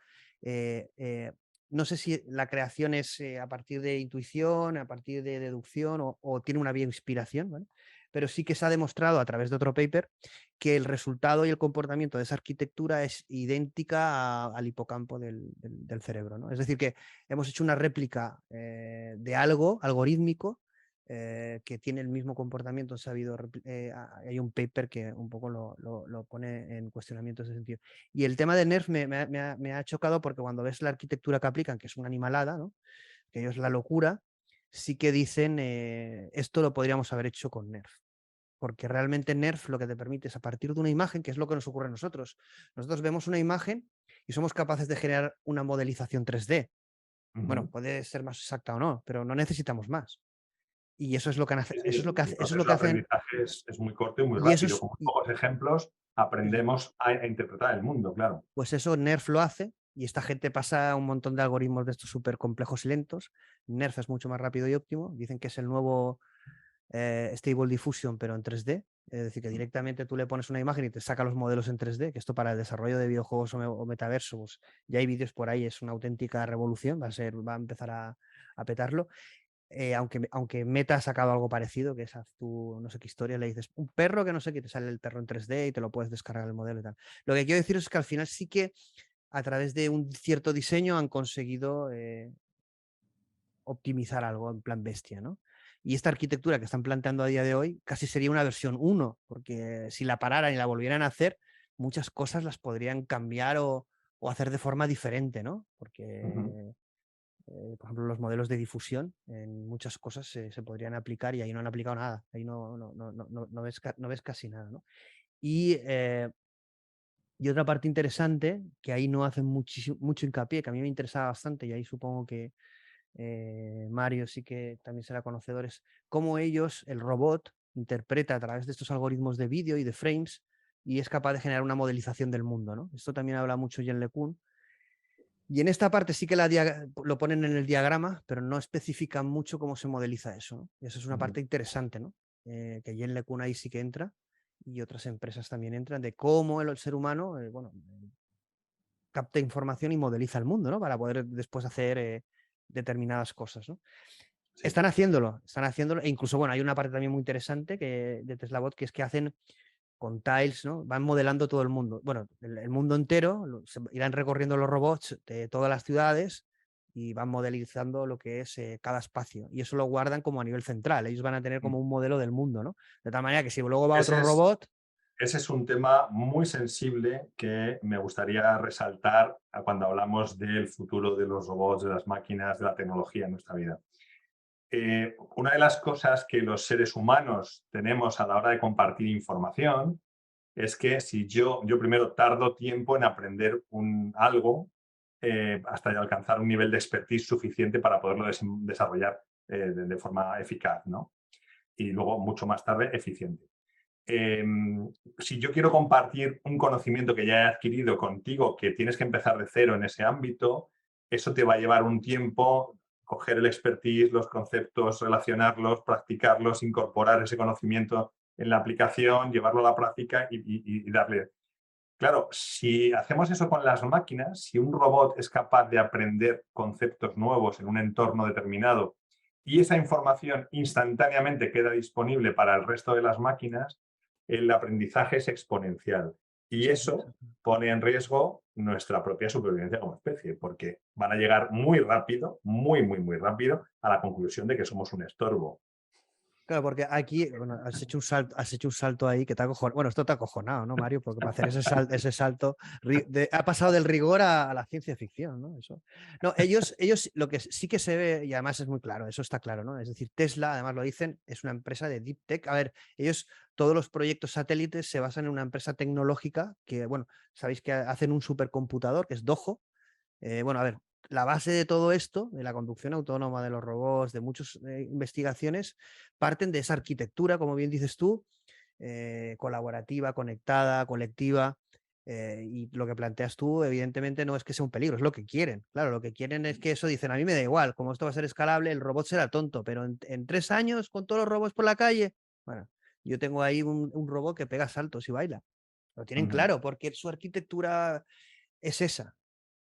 no sé si la creación es a partir de intuición, a partir de deducción o tiene una bioinspiración, ¿vale? Pero sí que se ha demostrado a través de otro paper que el resultado y el comportamiento de esa arquitectura es idéntica al hipocampo del cerebro, ¿no? Es decir, que hemos hecho una réplica de algo algorítmico que tiene el mismo comportamiento. Hay un paper que un poco lo pone en cuestionamiento en ese sentido. Y el tema de Nerf me ha chocado porque cuando ves la arquitectura que aplican, que es una animalada, ¿no? Que ellos la locura, sí que dicen esto lo podríamos haber hecho con Nerf. Porque realmente Nerf lo que te permite es, a partir de una imagen, que es lo que nos ocurre a nosotros. Nosotros vemos una imagen y somos capaces de generar una modelización 3D. Bueno, puede ser más exacta o no, pero no necesitamos más. Y eso es lo que hacen. Sí, Eso es lo que el proceso de aprendizaje es muy corto y muy Y eso rápido. es, Con muy pocos ejemplos aprendemos a interpretar el mundo, claro. pues eso Nerf lo hace, y esta gente pasa un montón de algoritmos de estos súper complejos y lentos. Nerf es mucho más rápido y óptimo. Dicen que es el nuevo Stable Diffusion, pero en 3D. Es decir, que directamente tú le pones una imagen y te saca los modelos en 3D, que esto para el desarrollo de videojuegos o metaversos, ya hay vídeos por ahí, es una auténtica revolución, va a empezar a petarlo. Aunque Meta ha sacado algo parecido, que es haz tú no sé qué historia, le dices un perro que no sé qué, te sale el perro en 3D y te lo puedes descargar el modelo y tal. Lo que quiero decir es que al final sí que a través de un cierto diseño han conseguido optimizar algo en plan bestia, ¿no? Y esta arquitectura que están planteando a día de hoy casi sería una versión 1, porque si la pararan y la volvieran a hacer, muchas cosas las podrían cambiar o hacer de forma diferente, ¿no? Porque por ejemplo, los modelos de difusión en muchas cosas se podrían aplicar y ahí no han aplicado nada. Ahí no ves casi nada, ¿no? Y otra parte interesante, que ahí no hacen mucho hincapié, que a mí me interesaba bastante, y ahí supongo que Mario sí que también será conocedor, es cómo ellos, el robot, interpreta a través de estos algoritmos de vídeo y de frames y es capaz de generar una modelización del mundo, ¿no? Esto también habla mucho Jen LeCun. Y en esta parte sí que lo ponen en el diagrama, pero no especifican mucho cómo se modeliza eso, ¿no? Y eso es una parte interesante, ¿no? Que Jen LeCun ahí sí que entra, y otras empresas también entran, de cómo el ser humano, capta información y modeliza el mundo, ¿no? Para poder después hacer determinadas cosas, ¿no? Sí. Están haciéndolo, e incluso, bueno, hay una parte también muy interesante de TeslaBot, que es que hacen con tiles, ¿no? Van modelando todo el mundo. Bueno, el mundo entero, irán recorriendo los robots de todas las ciudades y van modelizando lo que es cada espacio. Y eso lo guardan como a nivel central. Ellos van a tener como un modelo del mundo, ¿no? De tal manera que si luego va otro robot... Ese es un tema muy sensible que me gustaría resaltar cuando hablamos del futuro de los robots, de las máquinas, de la tecnología en nuestra vida. Una de las cosas que los seres humanos tenemos a la hora de compartir información es que si yo primero tardo tiempo en aprender algo hasta alcanzar un nivel de expertise suficiente para poderlo desarrollar de forma eficaz, ¿no? Y luego, mucho más tarde, eficiente. Si yo quiero compartir un conocimiento que ya he adquirido contigo, que tienes que empezar de cero en ese ámbito, eso te va a llevar un tiempo coger el expertise, los conceptos, relacionarlos, practicarlos, incorporar ese conocimiento en la aplicación, llevarlo a la práctica y darle. Claro, si hacemos eso con las máquinas, si un robot es capaz de aprender conceptos nuevos en un entorno determinado y esa información instantáneamente queda disponible para el resto de las máquinas, el aprendizaje es exponencial. Y eso pone en riesgo nuestra propia supervivencia como especie, porque van a llegar muy rápido, muy rápido, a la conclusión de que somos un estorbo. Claro, porque aquí, bueno, has hecho un salto ahí que te ha acojonado. Bueno, esto te ha acojonado, ¿no, Mario? Porque para hacer ese salto ha pasado del rigor a la ciencia ficción, ¿no? Eso. No, ellos lo que sí que se ve, y además es muy claro, eso está claro, ¿no? Es decir, Tesla, además lo dicen, es una empresa de deep tech. A ver, ellos, todos los proyectos satélites se basan en una empresa tecnológica que, bueno, sabéis que hacen un supercomputador, que es Dojo. Bueno, a ver, la base de todo esto, de la conducción autónoma, de los robots, de muchas investigaciones, parten de esa arquitectura, como bien dices tú, colaborativa, conectada, colectiva. Y lo que planteas tú, evidentemente, no es que sea un peligro, es lo que quieren. Claro, lo que quieren es que eso dicen, a mí me da igual, como esto va a ser escalable, el robot será tonto, pero en 3 años, con todos los robots por la calle, bueno, yo tengo ahí un robot que pega saltos y baila. Lo tienen claro, porque su arquitectura es esa.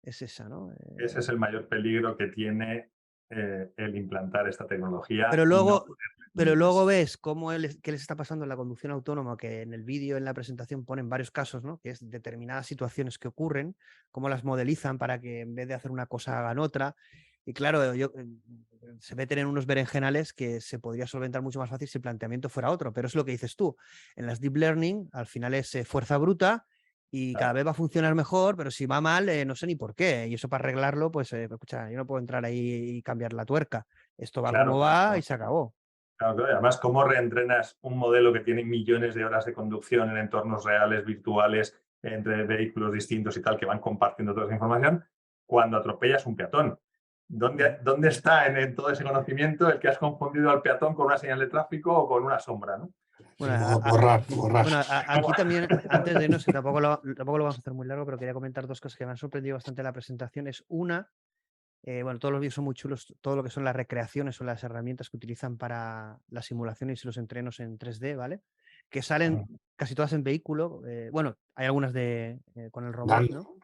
Es esa, ¿no? Ese es el mayor peligro que tiene el implantar esta tecnología. Pero y no luego, poner pero límites. luego ves qué les está pasando en la conducción autónoma, que en el vídeo, en la presentación ponen varios casos, ¿no? Que es determinadas situaciones que ocurren, cómo las modelizan para que en vez de hacer una cosa hagan otra. Y claro, se meten en unos berenjenales que se podría solventar mucho más fácil si el planteamiento fuera otro. Pero es lo que dices tú. En las deep learning, al final es fuerza bruta y cada vez va a funcionar mejor, pero si va mal, no sé ni por qué. Y eso para arreglarlo, pues, escucha, yo no puedo entrar ahí y cambiar la tuerca. Esto va Claro, como va y se acabó. Claro. Además, ¿cómo reentrenas un modelo que tiene millones de horas de conducción en entornos reales, virtuales, entre vehículos distintos y tal, que van compartiendo toda esa información, cuando atropellas un peatón? ¿Dónde está en todo ese conocimiento el que has confundido al peatón con una señal de tráfico o con una sombra, ¿no? Bueno, borrar. Bueno, aquí también, antes de irnos, que tampoco lo vamos a hacer muy largo, pero quería comentar 2 cosas que me han sorprendido bastante en la presentación. Es una, bueno, todos los vídeos son muy chulos, todo lo que son las recreaciones o las herramientas que utilizan para las simulaciones y los entrenos en 3D, ¿vale? Que salen casi todas en vehículo. Bueno, hay algunas con el robot, ¿no?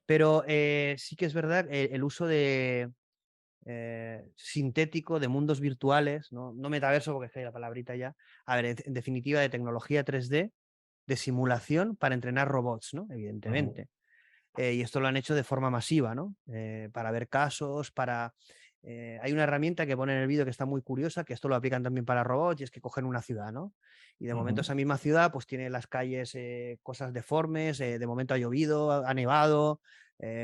Pero sí que es verdad el uso de sintético de mundos virtuales, ¿no? No metaverso porque es que hay la palabrita ya. A ver, en definitiva, de tecnología 3D, de simulación para entrenar robots, ¿no? Evidentemente. Y esto lo han hecho de forma masiva, ¿no? Para ver casos, hay una herramienta que pone en el vídeo que está muy curiosa, que esto lo aplican también para robots, y es que cogen una ciudad, ¿no? Y de momento esa misma ciudad pues tiene las calles cosas deformes, de momento ha llovido, ha nevado,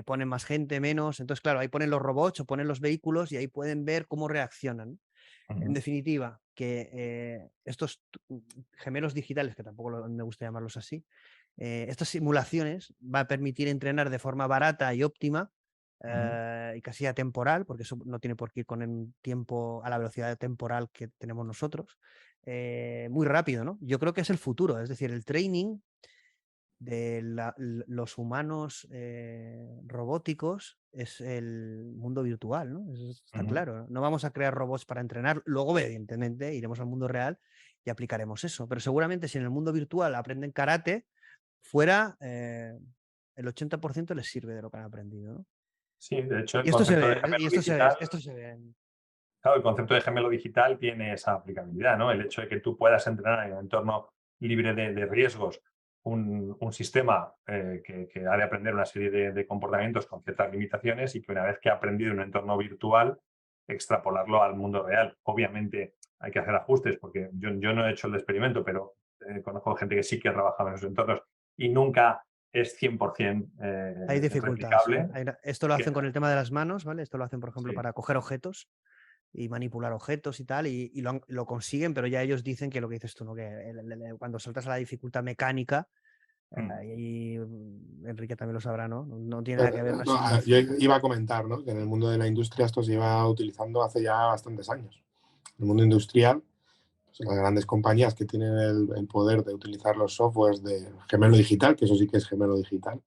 ponen más gente, menos. Entonces, claro, ahí ponen los robots o ponen los vehículos y ahí pueden ver cómo reaccionan. En definitiva, que estos gemelos digitales, que tampoco me gusta llamarlos así, estas simulaciones va a permitir entrenar de forma barata y óptima y casi atemporal, porque eso no tiene por qué ir con el tiempo a la velocidad temporal que tenemos nosotros, muy rápido, ¿no? Yo creo que es el futuro, es decir, el training de los humanos robóticos es el mundo virtual, ¿no? Eso está claro. No vamos a crear robots para entrenar, luego evidentemente iremos al mundo real y aplicaremos eso, pero seguramente si en el mundo virtual aprenden karate, fuera el 80% les sirve de lo que han aprendido, ¿no? Sí, de hecho, el Y esto se concepto de ve, gemelo y digital, esto se ve claro, el concepto de gemelo digital tiene esa aplicabilidad, ¿no? El hecho de que tú puedas entrenar en un entorno libre de riesgos un sistema que ha de aprender una serie de comportamientos con ciertas limitaciones y que una vez que ha aprendido en un entorno virtual, extrapolarlo al mundo real. Obviamente hay que hacer ajustes porque yo no he hecho el experimento, pero conozco gente que sí que ha trabajado en esos entornos y nunca es 100% hay dificultades. replicable. Esto lo hacen con el tema de las manos, ¿vale? Esto lo hacen, por ejemplo, Sí. para coger objetos y manipular objetos y tal, y lo consiguen, pero ya ellos dicen que lo que dices tú, ¿no? Que cuando saltas a la dificultad mecánica, y Enrique también lo sabrá, ¿no? No tiene nada que ver una Yo simulación. iba a comentar, ¿no? Que en el mundo de la industria esto se lleva utilizando hace ya bastantes años. En el mundo industrial, pues las grandes compañías que tienen el poder de utilizar los softwares de gemelo digital, que eso sí que es gemelo digital,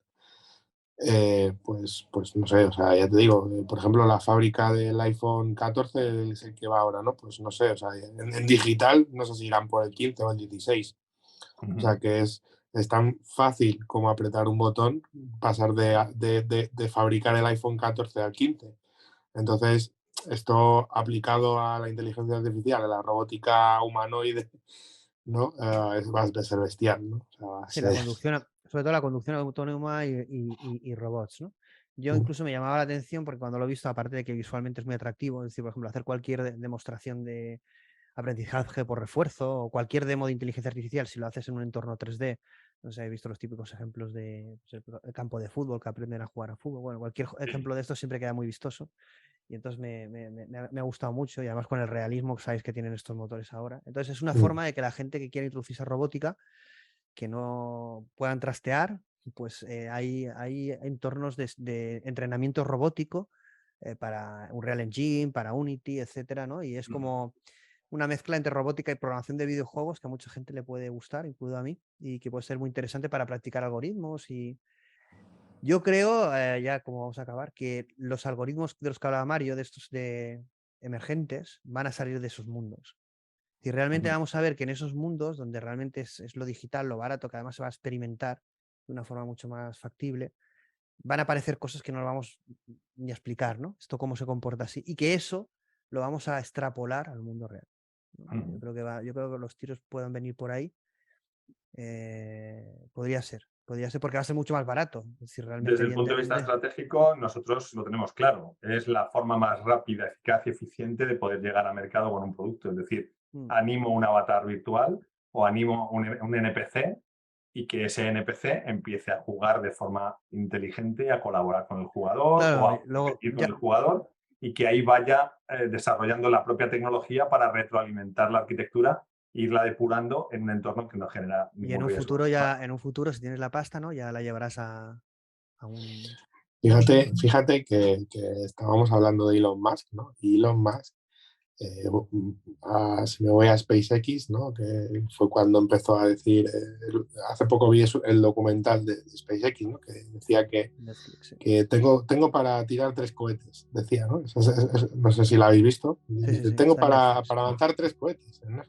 pues no sé, o sea, ya te digo, por ejemplo, la fábrica del iPhone 14 es el que va ahora, ¿no? Pues no sé, o sea, en digital no sé si irán por el 15 o el 16. O sea, que es tan fácil como apretar un botón, pasar de fabricar el iPhone 14 al 15. Entonces, esto aplicado a la inteligencia artificial, a la robótica humanoide, ¿no? Va a ser bestial, ¿no? O sea, va a Sí, la ser... conducción, sobre todo la conducción autónoma y robots, ¿no? Yo incluso me llamaba la atención porque cuando lo he visto, aparte de que visualmente es muy atractivo, es decir, por ejemplo, hacer cualquier demostración de aprendizaje por refuerzo o cualquier demo de inteligencia artificial, si lo haces en un entorno 3D, no sé, he visto los típicos ejemplos de pues, el campo de fútbol, que aprenden a jugar a fútbol, bueno, cualquier ejemplo de esto siempre queda muy vistoso y entonces me ha gustado mucho y además con el realismo que sabéis que tienen estos motores ahora. Entonces es una forma de que la gente que quiera introducirse a robótica, que no puedan trastear, pues hay entornos de entrenamiento robótico para Unreal Engine, para Unity, etcétera, ¿no? Y es como una mezcla entre robótica y programación de videojuegos que a mucha gente le puede gustar, incluido a mí, y que puede ser muy interesante para practicar algoritmos. Y yo creo, ya como vamos a acabar, que los algoritmos de los que hablaba Mario, de estos de emergentes, van a salir de esos mundos. Si realmente vamos a ver que en esos mundos, donde realmente es lo digital, lo barato, que además se va a experimentar de una forma mucho más factible, van a aparecer cosas que no lo vamos ni a explicar, ¿no? Esto cómo se comporta así. Y que eso lo vamos a extrapolar al mundo real, ¿no? Yo creo que los tiros puedan venir por ahí. Podría ser porque va a ser mucho más barato. Es decir, realmente, Desde el punto de vista estratégico, nosotros lo tenemos claro. Es la forma más rápida, eficaz y eficiente de poder llegar al mercado con un producto. Es decir, animo un avatar virtual o animo un NPC y que ese NPC empiece a jugar de forma inteligente, a colaborar con el jugador o a competir con el jugador y que ahí vaya desarrollando la propia tecnología para retroalimentar la arquitectura e irla depurando en un entorno que no genera ningún y en un riesgo. futuro en un futuro, si tienes la pasta, ¿no? Ya la llevarás a un... Fíjate que estábamos hablando de Elon Musk, ¿no? Y Elon Musk, si me voy a SpaceX, ¿no? Que fue cuando empezó a decir, hace poco vi el documental de SpaceX, ¿no? Que decía Netflix, sí. que tengo para tirar 3 cohetes, decía, ¿no? No sé si la habéis visto. Dice, Sí, tengo para lanzar 3 cohetes, ¿no?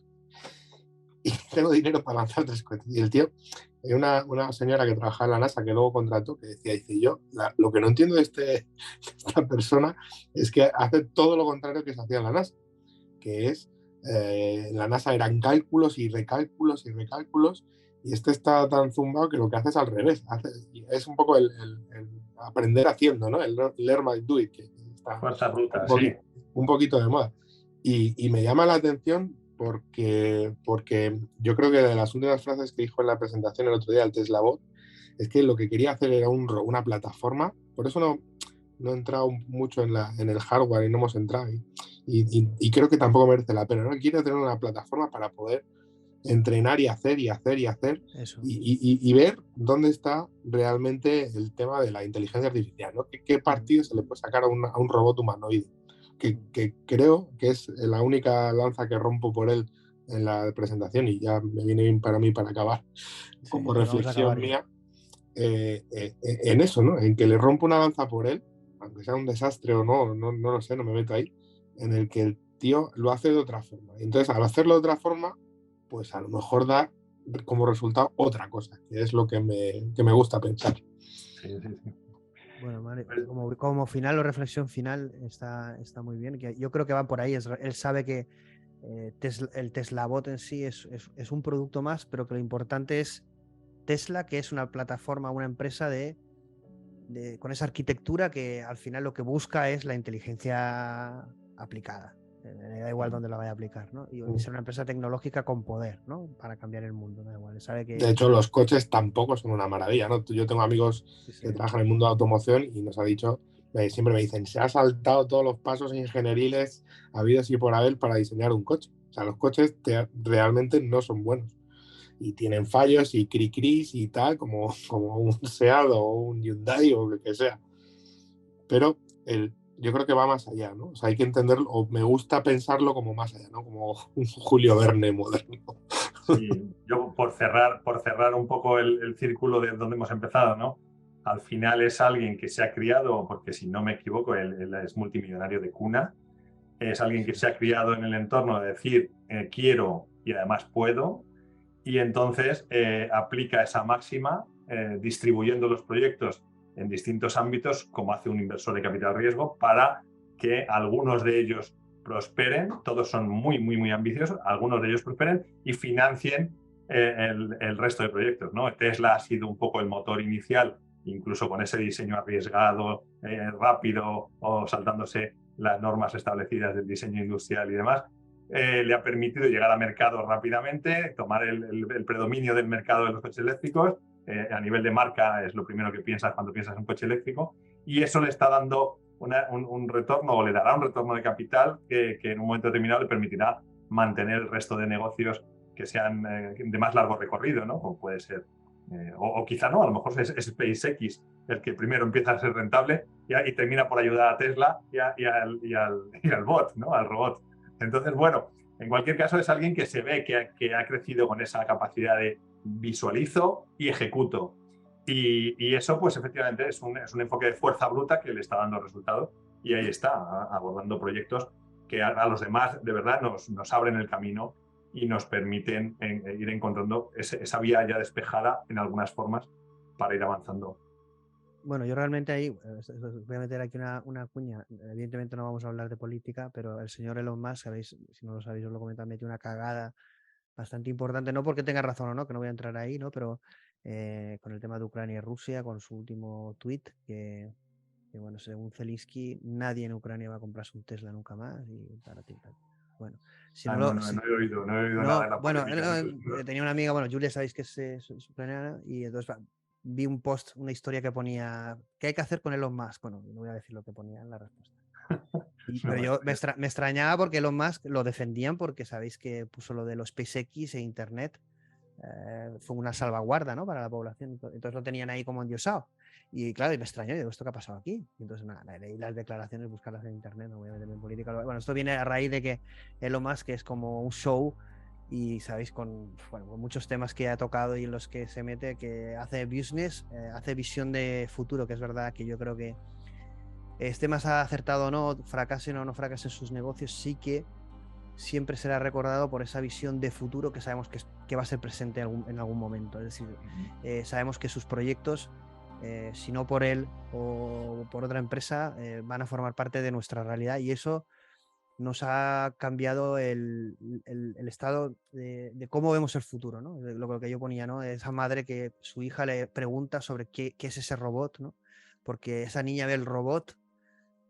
Y tengo dinero para lanzar 3 cohetes. Y el tío, una señora que trabajaba en la NASA, que luego contrató, que decía, yo, lo que no entiendo de esta persona es que hace todo lo contrario que se hacía en la NASA, que es, en la NASA eran cálculos y recálculos y recálculos, y este está tan zumbado que lo que hace es al revés. Es un poco el aprender haciendo, ¿no? El learn by do it, que está fuerza bruta, sí. Un poquito de moda. Y me llama la atención porque yo creo que de las últimas frases que dijo en la presentación el otro día, el Tesla Bot, es que lo que quería hacer era una plataforma. Por eso no he entrado mucho en el hardware y no hemos entrado. Y creo que tampoco merece la pena, ¿no? Quiere tener una plataforma para poder entrenar y hacer y hacer y hacer y ver dónde está realmente el tema de la inteligencia artificial, ¿no? ¿Qué partido se le puede sacar a un robot humanoide? Que creo que es la única lanza que rompo por él en la presentación, y ya me viene bien para mí para acabar, como reflexión mía, en eso, ¿no? En que le rompo una lanza por él, aunque sea un desastre o no lo sé, no me meto ahí, en el que el tío lo hace de otra forma. Y entonces, al hacerlo de otra forma, pues a lo mejor da como resultado otra cosa, que es lo que me gusta pensar. Sí. Bueno, Mario, como final o reflexión final está muy bien. Yo creo que va por ahí. Él sabe que el Tesla Bot en sí es un producto más, pero que lo importante es Tesla, que es una plataforma, una empresa con esa arquitectura que al final lo que busca es la inteligencia aplicada. Me da igual dónde la vaya a aplicar, ¿no? Y ser una empresa tecnológica con poder, ¿no? Para cambiar el mundo, da igual. Sabe que... De hecho, los coches tampoco son una maravilla, ¿no? Yo tengo amigos que trabajan en el mundo de automoción y nos ha dicho, siempre me dicen, se ha saltado todos los pasos ingenieriles habidos y por haber para diseñar un coche. O sea, los coches realmente no son buenos. Y tienen fallos y cri-cris y tal, como un Seat o un Hyundai o lo que sea. Pero yo creo que va más allá, ¿no? O sea, hay que entenderlo, o me gusta pensarlo como más allá, ¿no? Como un Julio Verne moderno. Sí, yo por cerrar un poco el círculo de donde hemos empezado, ¿no? al final es alguien que se ha criado, porque si no me equivoco, él es multimillonario de cuna, es alguien que se ha criado en el entorno de decir quiero y además puedo, y entonces aplica esa máxima distribuyendo los proyectos en distintos ámbitos, como hace un inversor de capital riesgo, para que algunos de ellos prosperen, todos son muy, muy, muy ambiciosos, algunos de ellos prosperen y financien el resto de proyectos, ¿no? Tesla ha sido un poco el motor inicial, incluso con ese diseño arriesgado, rápido o saltándose las normas establecidas del diseño industrial y demás, le ha permitido llegar a mercado rápidamente, tomar el predominio del mercado de los coches eléctricos. A nivel de marca es lo primero que piensas cuando piensas en un coche eléctrico, y eso le está dando un retorno, o le dará un retorno de capital que en un momento determinado le permitirá mantener el resto de negocios que sean de más largo recorrido, ¿no? Como puede ser, o quizá no, a lo mejor es SpaceX el que primero empieza a ser rentable y termina por ayudar a Tesla y al bot, ¿no? Al robot. Entonces, bueno, en cualquier caso es alguien que se ve que ha crecido con esa capacidad de visualizo y ejecuto. Y eso, pues efectivamente, es un enfoque de fuerza bruta que le está dando resultados, y ahí está, abordando proyectos que a los demás de verdad nos abren el camino y nos permiten ir encontrando esa vía ya despejada en algunas formas para ir avanzando. Bueno, yo realmente ahí voy a meter aquí una cuña. Evidentemente no vamos a hablar de política, pero el señor Elon Musk, sabéis, si no lo sabéis, os lo comento, metió una cagada bastante importante, no porque tenga razón o no, que no voy a entrar ahí, ¿no? Pero con el tema de Ucrania y Rusia, con su último tweet, que bueno, según Zelensky, nadie en Ucrania va a comprarse un Tesla nunca más y tal. Bueno, si no, no he oído nada de la bueno, polémica. tenía una amiga, bueno, Julia, sabéis que es ucraniana, y entonces vi un post, una historia que ponía, ¿qué hay que hacer con Elon Musk? Bueno, no voy a decir lo que ponía en la respuesta. Pero yo me extrañaba porque Elon Musk lo defendían, porque sabéis que puso lo de los SpaceX e Internet, fue una salvaguarda, ¿no? Para la población, entonces lo tenían ahí como endiosado. Y claro, y me extrañó, y digo, ¿esto qué ha pasado aquí? Y entonces nada, leí las declaraciones, buscarlas en internet, no voy a meterme en política. Bueno, esto viene a raíz de que Elon Musk es como un show, y sabéis, con muchos temas que ha tocado y en los que se mete, que hace business, hace visión de futuro, que es verdad que yo creo que esté más acertado o no, fracasen o no fracasen sus negocios, sí que siempre será recordado por esa visión de futuro que sabemos que va a ser presente en algún momento. Es decir, sabemos que sus proyectos, si no por él o por otra empresa, van a formar parte de nuestra realidad, y eso nos ha cambiado el estado de cómo vemos el futuro, ¿no? Lo que yo ponía, ¿no? Esa madre que su hija le pregunta sobre qué es ese robot, ¿no? Porque esa niña ve el robot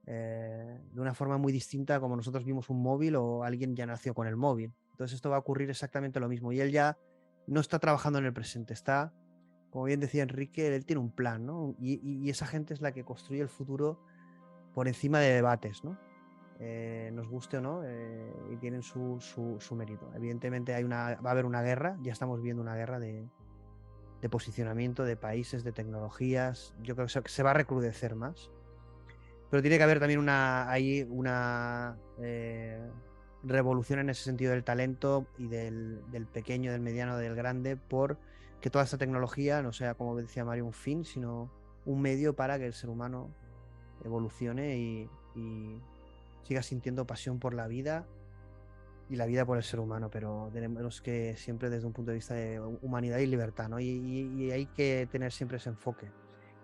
de una forma muy distinta como nosotros vimos un móvil, o alguien ya nació con el móvil. Entonces esto va a ocurrir exactamente lo mismo, y él ya no está trabajando en el presente, está, como bien decía Enrique, él tiene un plan, ¿no? Y esa gente es la que construye el futuro por encima de debates, ¿no? Nos guste o no, y tienen su mérito. Evidentemente va a haber una guerra, ya estamos viendo una guerra de posicionamiento de países, de tecnologías. Yo creo que se va a recrudecer más, pero tiene que haber también una revolución en ese sentido del talento y del pequeño, del mediano, del grande, por que toda esta tecnología no sea, como decía Mario, un fin, sino un medio para que el ser humano evolucione y siga sintiendo pasión por la vida y la vida por el ser humano, pero tenemos que siempre desde un punto de vista de humanidad y libertad, ¿no? Y hay que tener siempre ese enfoque.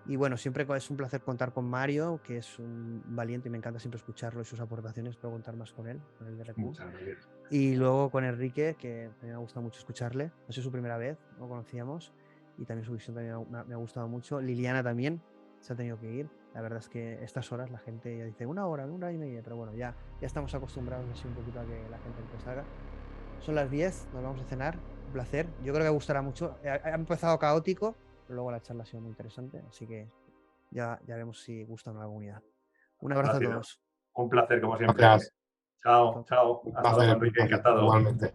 Y bueno, siempre es un placer contar con Mario, que es un valiente y me encanta siempre escucharlo y sus aportaciones, pero contar más con él, con el DRQ. Muchas gracias. Y luego con Enrique, que me ha gustado mucho escucharle. Ha sido su primera vez, no conocíamos, y también su visión también me ha gustado mucho. Liliana también se ha tenido que ir. La verdad es que estas horas la gente ya dice una hora y media, pero bueno, ya estamos acostumbrados así un poquito a que la gente empiece a haga. Son las 10, nos vamos a cenar. Un placer. Yo creo que gustará mucho. Ha empezado caótico, pero luego la charla ha sido muy interesante, así que ya veremos si gusta a la comunidad. Un abrazo a todos. Un placer, como siempre. Gracias. Chao. Un Hasta placer, luego, Enrique. Encantado. Igualmente.